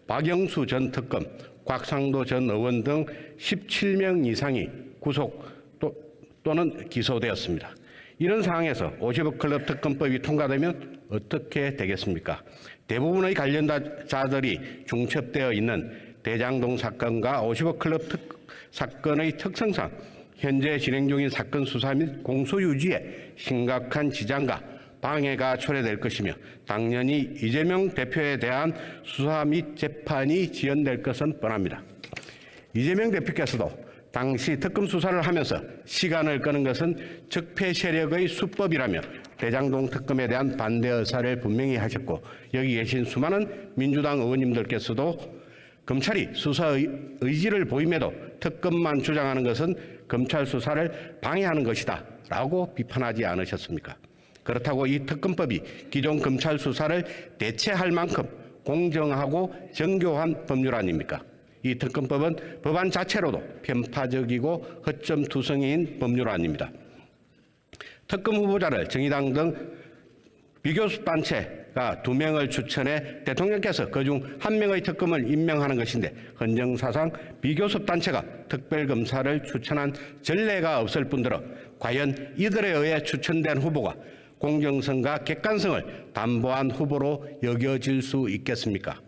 박영수 전 특검, 곽상도 전 의원 등 17명 이상이 구속 또는 기소되었습니다. 이런 상황에서 50억 클럽 특검법이 통과되면 어떻게 되겠습니까? 대부분의 관련자들이 중첩되어 있는 대장동 사건과 50억 클럽 사건의 특성상 현재 진행 중인 사건 수사 및 공소 유지에 심각한 지장과 방해가 초래될 것이며 당연히 이재명 대표에 대한 수사 및 재판이 지연될 것은 뻔합니다. 이재명 대표께서도 당시 특검 수사를 하면서 시간을 끄는 것은 적폐 세력의 수법이라며 대장동 특검에 대한 반대 의사를 분명히 하셨고, 여기 계신 수많은 민주당 의원님들께서도 검찰이 수사 의지를 보임에도 특검만 주장하는 것은 검찰 수사를 방해하는 것이다 라고 비판하지 않으셨습니까? 그렇다고 이 특검법이 기존 검찰 수사를 대체할 만큼 공정하고 정교한 법률 아닙니까? 이 특검법은 법안 자체로도 편파적이고 허점투성이인 법률 아닙니다. 특검 후보자를 정의당 등 비교섭 단체가 2명을 추천해 대통령께서 그중 1명의 특검을 임명하는 것인데, 헌정사상 비교섭 단체가 특별검사를 추천한 전례가 없을 뿐더러 과연 이들에 의해 추천된 후보가 공정성과 객관성을 담보한 후보로 여겨질 수 있겠습니까?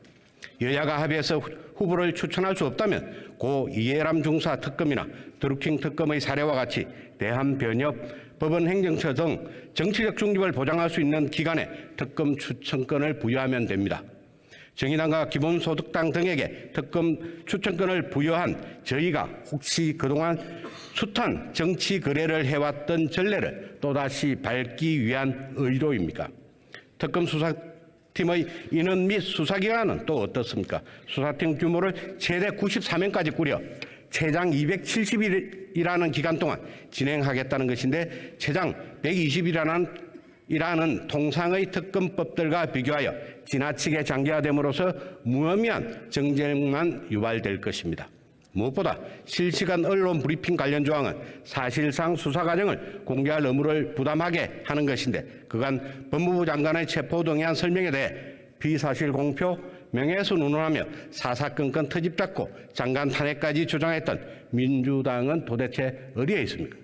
여야가 합의해서 후보를 추천할 수 없다면 고 이해람 중사 특검이나 드루킹 특검의 사례와 같이 대한변협, 법원행정처 등 정치적 중립을 보장할 수 있는 기관에 특검 추천권을 부여하면 됩니다. 정의당과 기본소득당 등에게 특검 추천권을 부여한 저희가 혹시 그동안 숱한 정치 거래를 해왔던 전례를 또다시 밟기 위한 의도입니까? 특검 수사팀의 인원 및 수사기간은 또 어떻습니까? 수사팀 규모를 최대 94명까지 꾸려 최장 270일이라는 기간 동안 진행하겠다는 것인데, 최장 120일이라는 통상의 특검법들과 비교하여 지나치게 장기화됨으로써 무의미한 정쟁만 유발될 것입니다. 무엇보다 실시간 언론 브리핑 관련 조항은 사실상 수사 과정을 공개할 의무를 부담하게 하는 것인데, 그간 법무부 장관의 체포동의안 설명에 대해 비사실 공표, 명예훼손 운운하며 사사건건 트집 잡고 장관 탄핵까지 주장했던 민주당은 도대체 어디에 있습니까?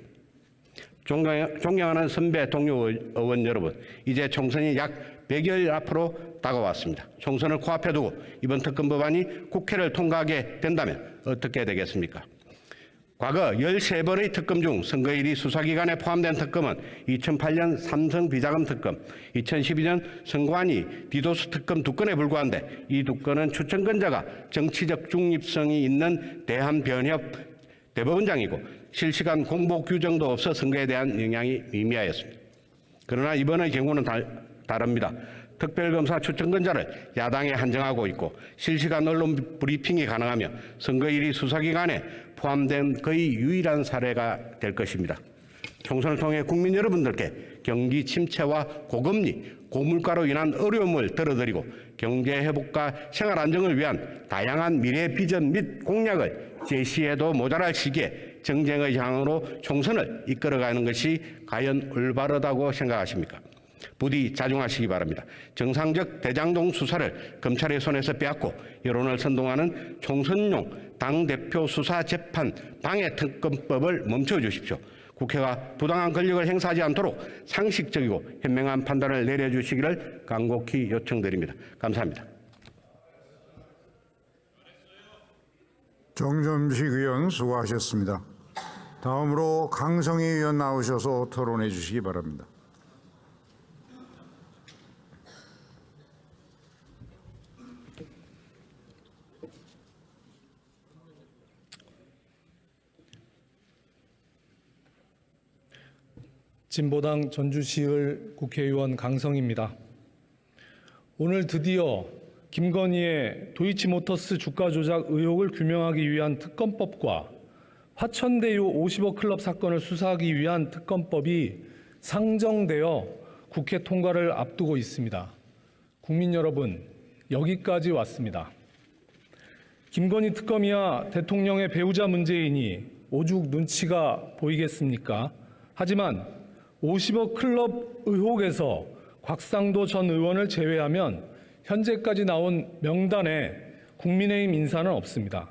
존경하는 선배 동료 의원 여러분, 이제 총선이 약 100일 앞으로 다가왔습니다. 총선을 코앞에 두고 이번 특검 법안이 국회를 통과하게 된다면 어떻게 되겠습니까? 과거 13번의 특검 중 선거일이 수사기간에 포함된 특검은 2008년 삼성 비자금 특검, 2012년 선관위 디도스 특검 2건에 불과한데, 이 2건은 추천권자가 정치적 중립성이 있는 대한변협 대법원장이고 실시간 공보 규정도 없어 선거에 대한 영향이 미미하였습니다. 그러나 이번의 경우는 다릅니다. 특별검사 추천권자를 야당에 한정하고 있고 실시간 언론 브리핑이 가능하며 선거일이 수사기간에 포함된 거의 유일한 사례가 될 것입니다. 총선을 통해 국민 여러분들께 경기 침체와 고금리, 고물가로 인한 어려움을 덜어드리고 경제 회복과 생활 안정을 위한 다양한 미래 비전 및 공약을 제시해도 모자랄 시기에 정쟁의 향으로 총선을 이끌어가는 것이 과연 올바르다고 생각하십니까? 부디 자중하시기 바랍니다. 정상적 대장동 수사를 검찰의 손에서 빼앗고 여론을 선동하는 총선용 당대표 수사 재판 방해 특검법을 멈춰주십시오. 국회가 부당한 권력을 행사하지 않도록 상식적이고 현명한 판단을 내려주시기를 간곡히 요청드립니다. 감사합니다. 정점식 의원 수고하셨습니다. 다음으로 강성희 의원 나오셔서 토론해 주시기 바랍니다. 진보당 전주시을 국회의원 강성희입니다. 오늘 드디어 김건희의 도이치모터스 주가 조작 의혹을 규명하기 위한 특검법과 화천대유 50억 클럽 사건을 수사하기 위한 특검법이 상정되어 국회 통과를 앞두고 있습니다. 국민 여러분, 여기까지 왔습니다. 김건희 특검이야 대통령의 배우자 문제이니 오죽 눈치가 보이겠습니까? 하지만 50억 클럽 의혹에서 곽상도 전 의원을 제외하면 현재까지 나온 명단에 국민의힘 인사는 없습니다.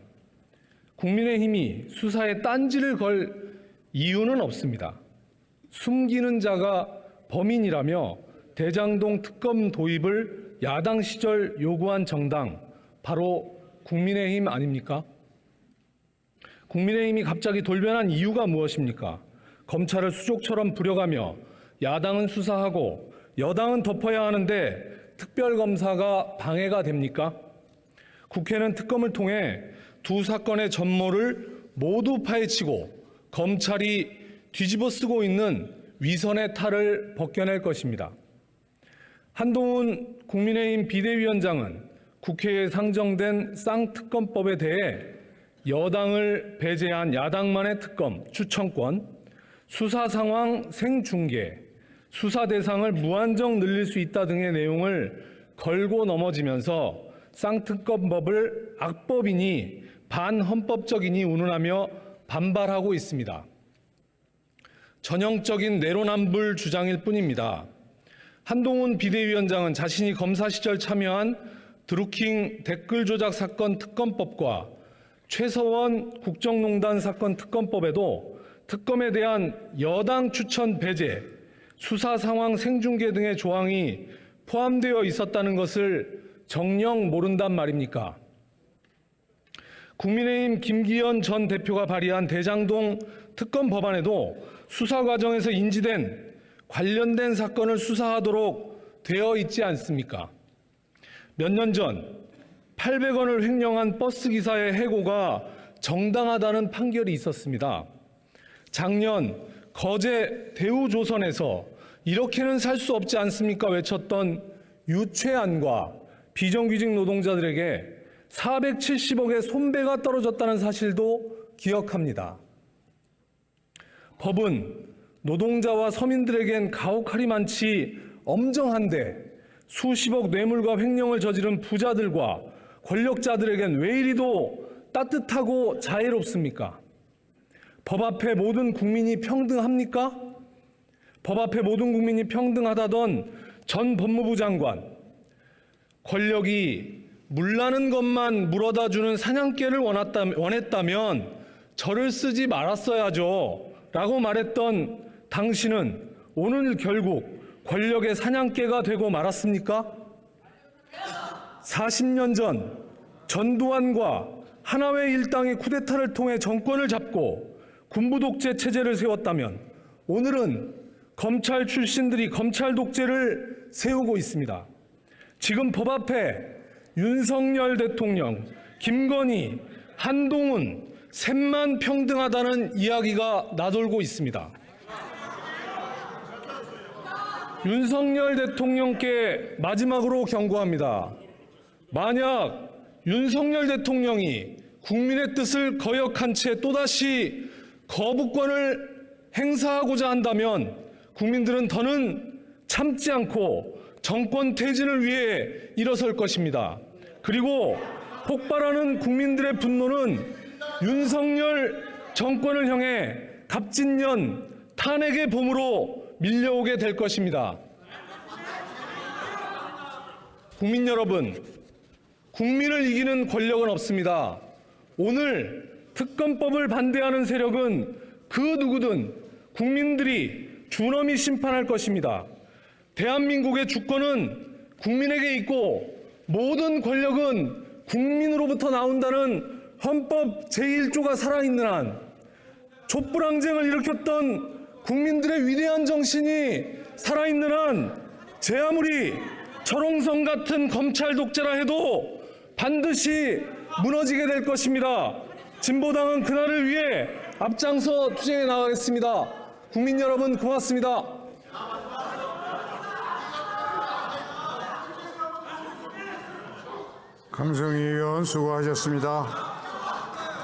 국민의힘이 수사에 딴지를 걸 이유는 없습니다. 숨기는 자가 범인이라며 대장동 특검 도입을 야당 시절 요구한 정당, 바로 국민의힘 아닙니까? 국민의힘이 갑자기 돌변한 이유가 무엇입니까? 검찰을 수족처럼 부려가며 야당은 수사하고 여당은 덮어야 하는데 특별검사가 방해가 됩니까? 국회는 특검을 통해 두 사건의 전모를 모두 파헤치고 검찰이 뒤집어 쓰고 있는 위선의 탈을 벗겨낼 것입니다. 한동훈 국민의힘 비대위원장은 국회에 상정된 쌍특검법에 대해 여당을 배제한 야당만의 특검 추천권, 수사 상황 생중계, 수사 대상을 무한정 늘릴 수 있다 등의 내용을 걸고 넘어지면서 쌍특검법을 악법이니 반헌법적이니 운운하며 반발하고 있습니다. 전형적인 내로남불 주장일 뿐입니다. 한동훈 비대위원장은 자신이 검사 시절 참여한 드루킹 댓글 조작 사건 특검법과 최서원 국정농단 사건 특검법에도 특검에 대한 여당 추천 배제, 수사 상황 생중계 등의 조항이 포함되어 있었다는 것을 정녕 모른단 말입니까? 국민의힘 김기현 전 대표가 발의한 대장동 특검 법안에도 수사 과정에서 인지된 관련된 사건을 수사하도록 되어 있지 않습니까? 몇 년 전 800원을 횡령한 버스 기사의 해고가 정당하다는 판결이 있었습니다. 작년 거제 대우조선에서 이렇게는 살 수 없지 않습니까 외쳤던 유최한과 비정규직 노동자들에게 470억의 손배가 떨어졌다는 사실도 기억합니다. 법은 노동자와 서민들에겐 가혹할이 많지 엄정한데 수십억 뇌물과 횡령을 저지른 부자들과 권력자들에겐 왜 이리도 따뜻하고 자애롭습니까? 법 앞에 모든 국민이 평등합니까? 법 앞에 모든 국민이 평등하다던 전 법무부 장관, 권력이 물나는 것만 물어다 주는 사냥개를 원했다면 저를 쓰지 말았어야죠 라고 말했던 당신은 오늘 결국 권력의 사냥개가 되고 말았습니까? 40년 전 전두환과 하나회 일당이 쿠데타를 통해 정권을 잡고 군부 독재 체제를 세웠다면 오늘은 검찰 출신들이 검찰 독재를 세우고 있습니다. 지금 법 앞에 윤석열 대통령, 김건희, 한동훈, 셋만 평등하다는 이야기가 나돌고 있습니다. 윤석열 대통령께 마지막으로 경고합니다. 만약 윤석열 대통령이 국민의 뜻을 거역한 채 또다시 거부권을 행사하고자 한다면 국민들은 더는 참지 않고 정권 퇴진을 위해 일어설 것입니다. 그리고 폭발하는 국민들의 분노는 윤석열 정권을 향해 갑진년 탄핵의 봄으로 밀려오게 될 것입니다. 국민 여러분, 국민을 이기는 권력은 없습니다. 오늘 특검법을 반대하는 세력은 그 누구든 국민들이 준엄히 심판할 것입니다. 대한민국의 주권은 국민에게 있고 모든 권력은 국민으로부터 나온다는 헌법 제1조가 살아있는 한 촛불항쟁을 일으켰던 국민들의 위대한 정신이 살아있는 한 제 아무리 철옹성 같은 검찰 독재라 해도 반드시 무너지게 될 것입니다. 진보당은 그날을 위해 앞장서 투쟁해 나가겠습니다. 국민 여러분 고맙습니다. 강성희 의원 수고하셨습니다.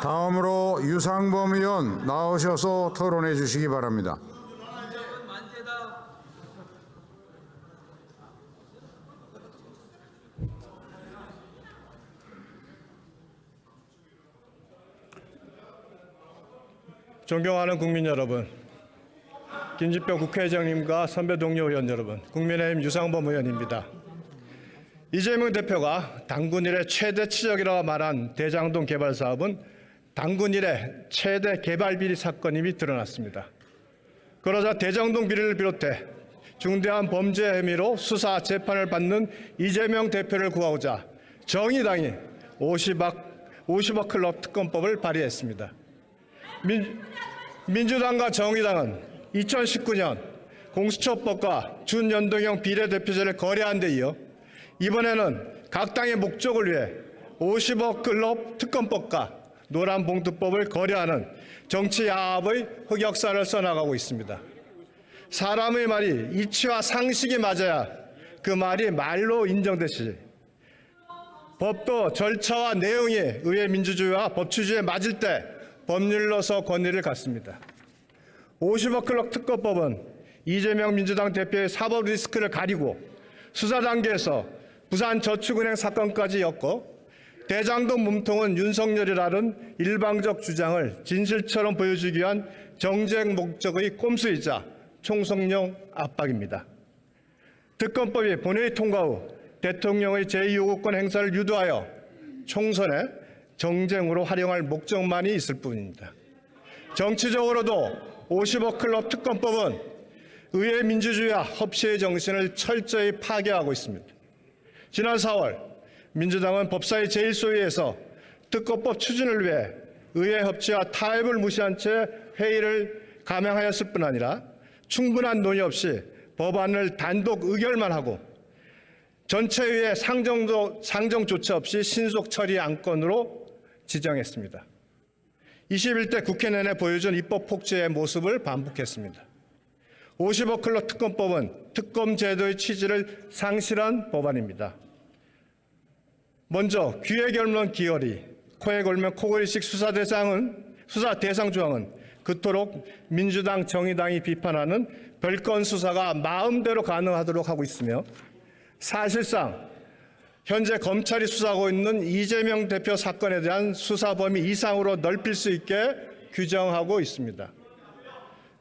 다음으로 유상범 의원 나오셔서 토론해 주시기 바랍니다. 존경하는 국민 여러분, 김진표 국회의장님과 선배 동료 의원 여러분, 국민의힘 유상범 의원입니다. 이재명 대표가 당군 이래 최대 치적이라고 말한 대장동 개발 사업은 당군 이래 최대 개발 비리 사건임이 드러났습니다. 그러자 대장동 비리를 비롯해 중대한 범죄 혐의로 수사 재판을 받는 이재명 대표를 구하고자 정의당이 50억 클럽 특검법을 발의했습니다. 민주당과 정의당은 2019년 공수처법과 준연동형 비례대표제를 거래한 데 이어 이번에는 각 당의 목적을 위해 50억 클럽 특검법과 노란봉투법을 거래하는 정치 야합의 흑역사를 써나가고 있습니다. 사람의 말이 이치와 상식이 맞아야 그 말이 말로 인정되시지. 법도 절차와 내용이 의회 민주주의와 법치주의에 맞을 때 법률로서 권위를 갖습니다. 50억 클럽 특검법은 이재명 민주당 대표의 사법 리스크를 가리고 수사 단계에서 부산저축은행 사건까지 엮어 대장동 몸통은 윤석열이라는 일방적 주장을 진실처럼 보여주기 위한 정쟁 목적의 꼼수이자 총성령 압박입니다. 특검법이 본회의 통과 후 대통령의 제2요구권 행사를 유도하여 총선에 정쟁으로 활용할 목적만이 있을 뿐입니다. 정치적으로도 50억 클럽 특검법은 의회 민주주의와 협치의 정신을 철저히 파괴하고 있습니다. 지난 4월 민주당은 법사위 제1소위에서 특검법 추진을 위해 의회 협치와 타협을 무시한 채 회의를 감행하였을 뿐 아니라 충분한 논의 없이 법안을 단독 의결만 하고 전체회의 상정조차 없이 신속 처리 안건으로 지정했습니다. 21대 국회 내내 보여준 입법 폭주의 모습을 반복했습니다. 50억 클럽 특검법은 특검 제도의 취지를 상실한 법안입니다. 먼저 귀에 걸면 귀걸이, 코에 걸면 코걸이식 수사 대상 조항은 그토록 민주당, 정의당이 비판하는 별건 수사가 마음대로 가능하도록 하고 있으며 사실상 현재 검찰이 수사하고 있는 이재명 대표 사건에 대한 수사 범위 이상으로 넓힐 수 있게 규정하고 있습니다.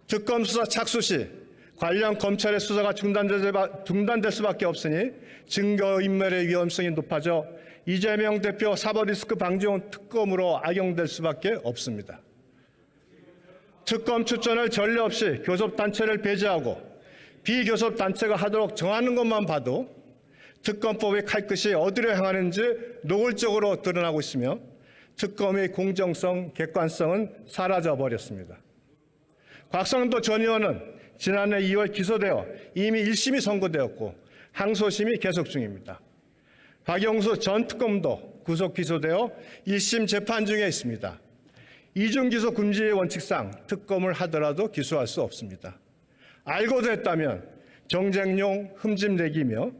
특검 수사 착수 시 관련 검찰의 수사가 중단될 수밖에 없으니 증거인멸의 위험성이 높아져 이재명 대표 사법 리스크 방지용 특검으로 악용될 수밖에 없습니다. 특검 추천을 전례 없이 교섭단체를 배제하고 비교섭단체가 하도록 정하는 것만 봐도 특검법의 칼끝이 어디로 향하는지 노골적으로 드러나고 있으며 특검의 공정성, 객관성은 사라져버렸습니다. 곽상도 전 의원은 지난해 2월 기소되어 이미 1심이 선고되었고 항소심이 계속 중입니다. 박영수 전 특검도 구속 기소되어 1심 재판 중에 있습니다. 이중기소 금지의 원칙상 특검을 하더라도 기소할 수 없습니다. 알고도 했다면 정쟁용 흠집내기며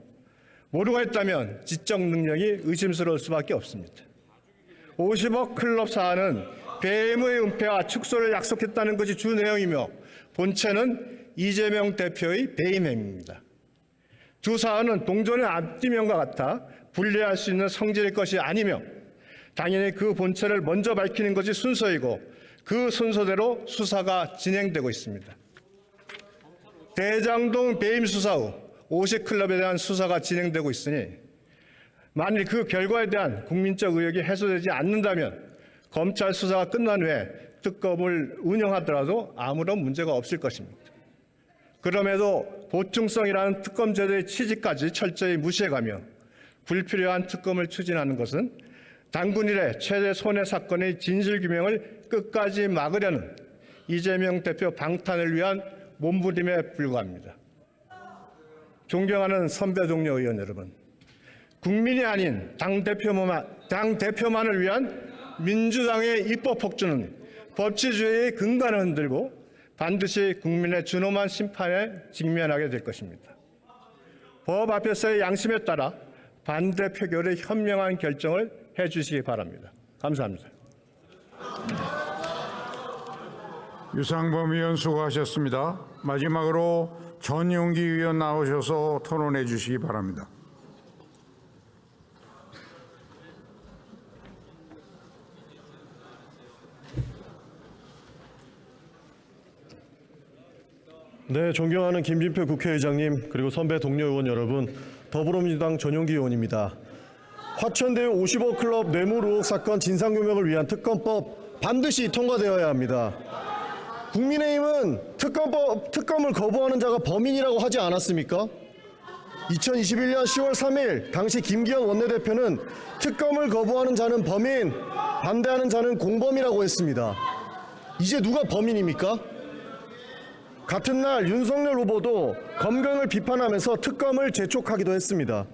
모르고 했다면 지적 능력이 의심스러울 수밖에 없습니다. 50억 클럽 사안은 배임의 은폐와 축소를 약속했다는 것이 주 내용이며 본체는 이재명 대표의 배임 행위입니다. 두 사안은 동전의 앞뒤면과 같아 분리할 수 있는 성질의 것이 아니며 당연히 그 본체를 먼저 밝히는 것이 순서이고 그 순서대로 수사가 진행되고 있습니다. 대장동 배임 수사 후 50클럽에 대한 수사가 진행되고 있으니 만일 그 결과에 대한 국민적 의혹이 해소되지 않는다면 검찰 수사가 끝난 후에 특검을 운영하더라도 아무런 문제가 없을 것입니다. 그럼에도 보충성이라는 특검 제도의 취지까지 철저히 무시해가며 불필요한 특검을 추진하는 것은 당군 이래 최대 손해 사건의 진실규명을 끝까지 막으려는 이재명 대표 방탄을 위한 몸부림에 불과합니다. 존경하는 선배 동료 의원 여러분, 국민이 아닌 당대표만을 위한 민주당의 입법 폭주는 법치주의의 근간을 흔들고 반드시 국민의 준엄한 심판에 직면하게 될 것입니다. 법 앞에서의 양심에 따라 반대 표결의 현명한 결정을 해주시기 바랍니다. 감사합니다. 유상범 의원 수고하셨습니다. 마지막으로 전용기 의원 나오셔서 토론해 주시기 바랍니다. 네, 존경하는 김진표 국회의장님 그리고 선배 동료 의원 여러분, 더불어민주당 전용기 의원입니다. 화천대유 50억 클럽 뇌물 의혹 사건 진상규명을 위한 특검법 반드시 통과되어야 합니다. 국민의힘은 특검을 거부하는 자가 범인이라고 하지 않았습니까? 2021년 10월 3일 당시 김기현 원내대표는 특검을 거부하는 자는 범인, 반대하는 자는 공범이라고 했습니다. 이제 누가 범인입니까? 같은 날 윤석열 후보도 검경을 비판하면서 특검을 재촉하기도 했습니다.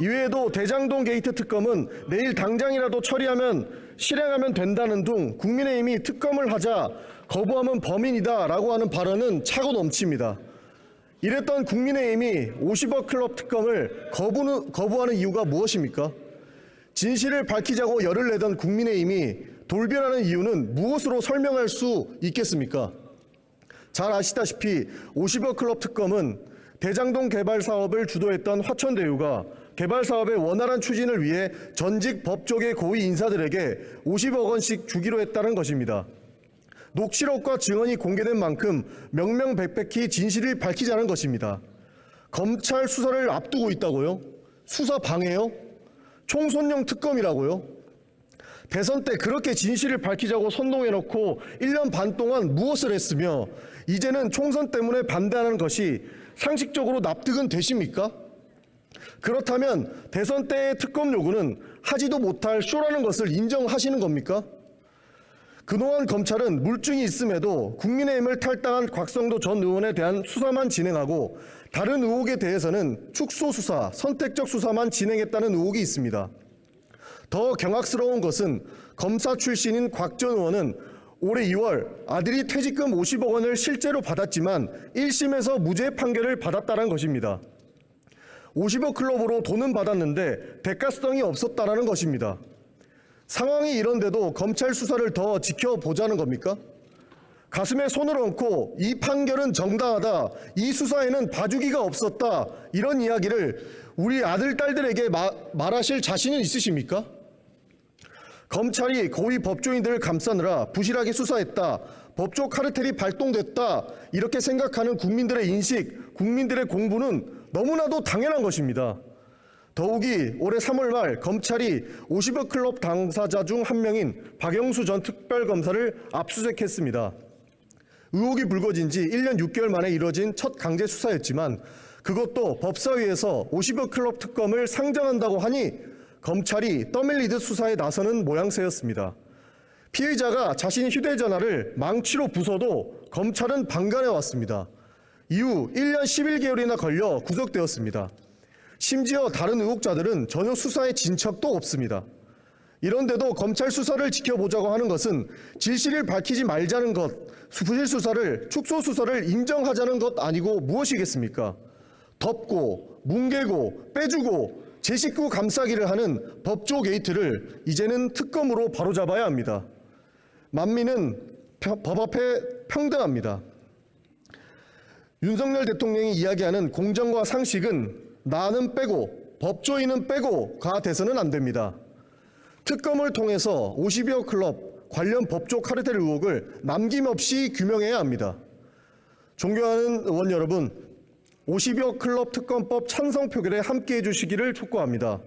이외에도 대장동 게이트 특검은 내일 당장이라도 처리하면 실행하면 된다는 등 국민의힘이 특검을 하자 거부하면 범인이다라고 하는 발언은 차고 넘칩니다. 이랬던 국민의힘이 50억 클럽 특검을 거부하는 이유가 무엇입니까? 진실을 밝히자고 열을 내던 국민의힘이 돌변하는 이유는 무엇으로 설명할 수 있겠습니까? 잘 아시다시피 50억 클럽 특검은 대장동 개발 사업을 주도했던 화천대유가 개발 사업의 원활한 추진을 위해 전직 법조계 고위 인사들에게 50억 원씩 주기로 했다는 것입니다. 녹취록과 증언이 공개된 만큼 명명백백히 진실을 밝히자는 것입니다. 검찰 수사를 앞두고 있다고요? 수사 방해요? 총선용 특검이라고요? 대선 때 그렇게 진실을 밝히자고 선동해놓고 1년 반 동안 무엇을 했으며 이제는 총선 때문에 반대하는 것이 상식적으로 납득은 되십니까? 그렇다면 대선 때의 특검 요구는 하지도 못할 쇼라는 것을 인정하시는 겁니까? 그동안 검찰은 물증이 있음에도 국민의힘을 탈당한 곽성도 전 의원에 대한 수사만 진행하고 다른 의혹에 대해서는 축소 수사, 선택적 수사만 진행했다는 의혹이 있습니다. 더 경악스러운 것은 검사 출신인 곽 전 의원은 올해 2월 아들이 퇴직금 50억 원을 실제로 받았지만 1심에서 무죄 판결을 받았다는 것입니다. 50억 클럽으로 돈은 받았는데 대가성이 없었다는 것입니다. 상황이 이런데도 검찰 수사를 더 지켜보자는 겁니까? 가슴에 손을 얹고 이 판결은 정당하다, 이 수사에는 봐주기가 없었다, 이런 이야기를 우리 아들, 딸들에게 말하실 자신은 있으십니까? 검찰이 고위 법조인들을 감싸느라 부실하게 수사했다, 법조 카르텔이 발동됐다, 이렇게 생각하는 국민들의 인식, 국민들의 공부는 너무나도 당연한 것입니다. 더욱이 올해 3월 말 검찰이 50억 클럽 당사자 중 한 명인 박영수 전 특별검사를 압수수색했습니다. 의혹이 불거진 지 1년 6개월 만에 이뤄진 첫 강제 수사였지만 그것도 법사위에서 50억 클럽 특검을 상정한다고 하니 검찰이 떠밀리듯 수사에 나서는 모양새였습니다. 피의자가 자신의 휴대전화를 망치로 부숴도 검찰은 방관해왔습니다. 이후 1년 11개월이나 걸려 구속되었습니다. 심지어 다른 의혹자들은 전혀 수사에 진척도 없습니다. 이런데도 검찰 수사를 지켜보자고 하는 것은 진실을 밝히지 말자는 것, 부실 수사를, 축소 수사를 인정하자는 것 아니고 무엇이겠습니까? 덮고, 뭉개고, 빼주고, 제 식구 감싸기를 하는 법조 게이트를 이제는 특검으로 바로잡아야 합니다. 만민은 법 앞에 평등합니다. 윤석열 대통령이 이야기하는 공정과 상식은 나는 빼고 법조인은 빼고가 돼서는 안 됩니다. 특검을 통해서 50여 클럽 관련 법조 카르텔 의혹을 남김없이 규명해야 합니다. 존경하는 의원 여러분, 50여 클럽 특검법 찬성 표결에 함께해 주시기를 촉구합니다.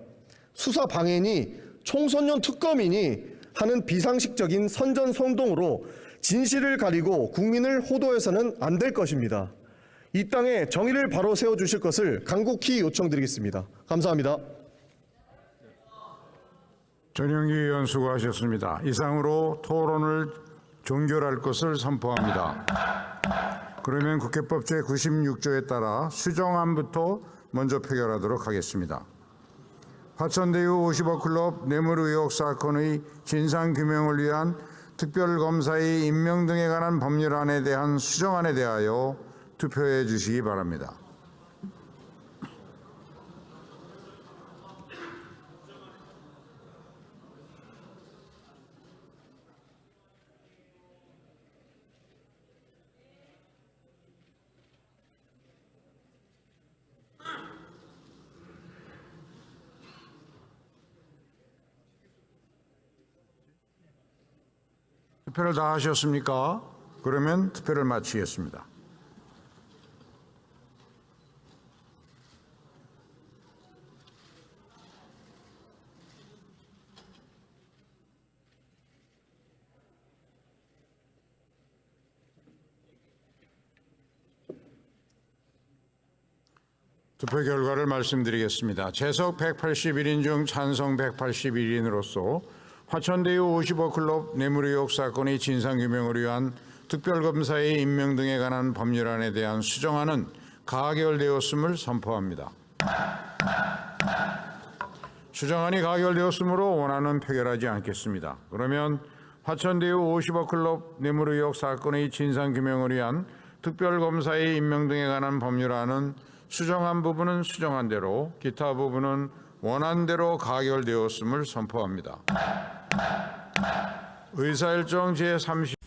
수사 방해니 총선용 특검이니 하는 비상식적인 선전성동으로 진실을 가리고 국민을 호도해서는 안 될 것입니다. 이 땅에 정의를 바로 세워주실 것을 간곡히 요청드리겠습니다. 감사합니다. 전영기 의원 수고하셨습니다. 이상으로 토론을 종결할 것을 선포합니다. 그러면 국회법 제96조에 따라 수정안부터 먼저 표결하도록 하겠습니다. 화천대유 50억 클럽 뇌물 의혹 사건의 진상규명을 위한 특별검사의 임명 등에 관한 법률안에 대한 수정안에 대하여 투표해 주시기 바랍니다. 투표를 다 하셨습니까? 그러면 투표를 마치겠습니다. 투표 결과를 말씀드리겠습니다. 재석 181인 중 찬성 181인으로서 화천대유 50억 클럽 뇌물 의혹 사건의 진상규명을 위한 특별검사의 임명 등에 관한 법률안에 대한 수정안은 가결되었음을 선포합니다. 수정안이 가결되었으므로 원안은 표결하지 않겠습니다. 그러면 화천대유 50억 클럽 뇌물 의혹 사건의 진상규명을 위한 특별검사의 임명 등에 관한 법률안은 수정한 부분은 수정한 대로, 기타 부분은 원안대로 가결되었음을 선포합니다. 의사일정 제30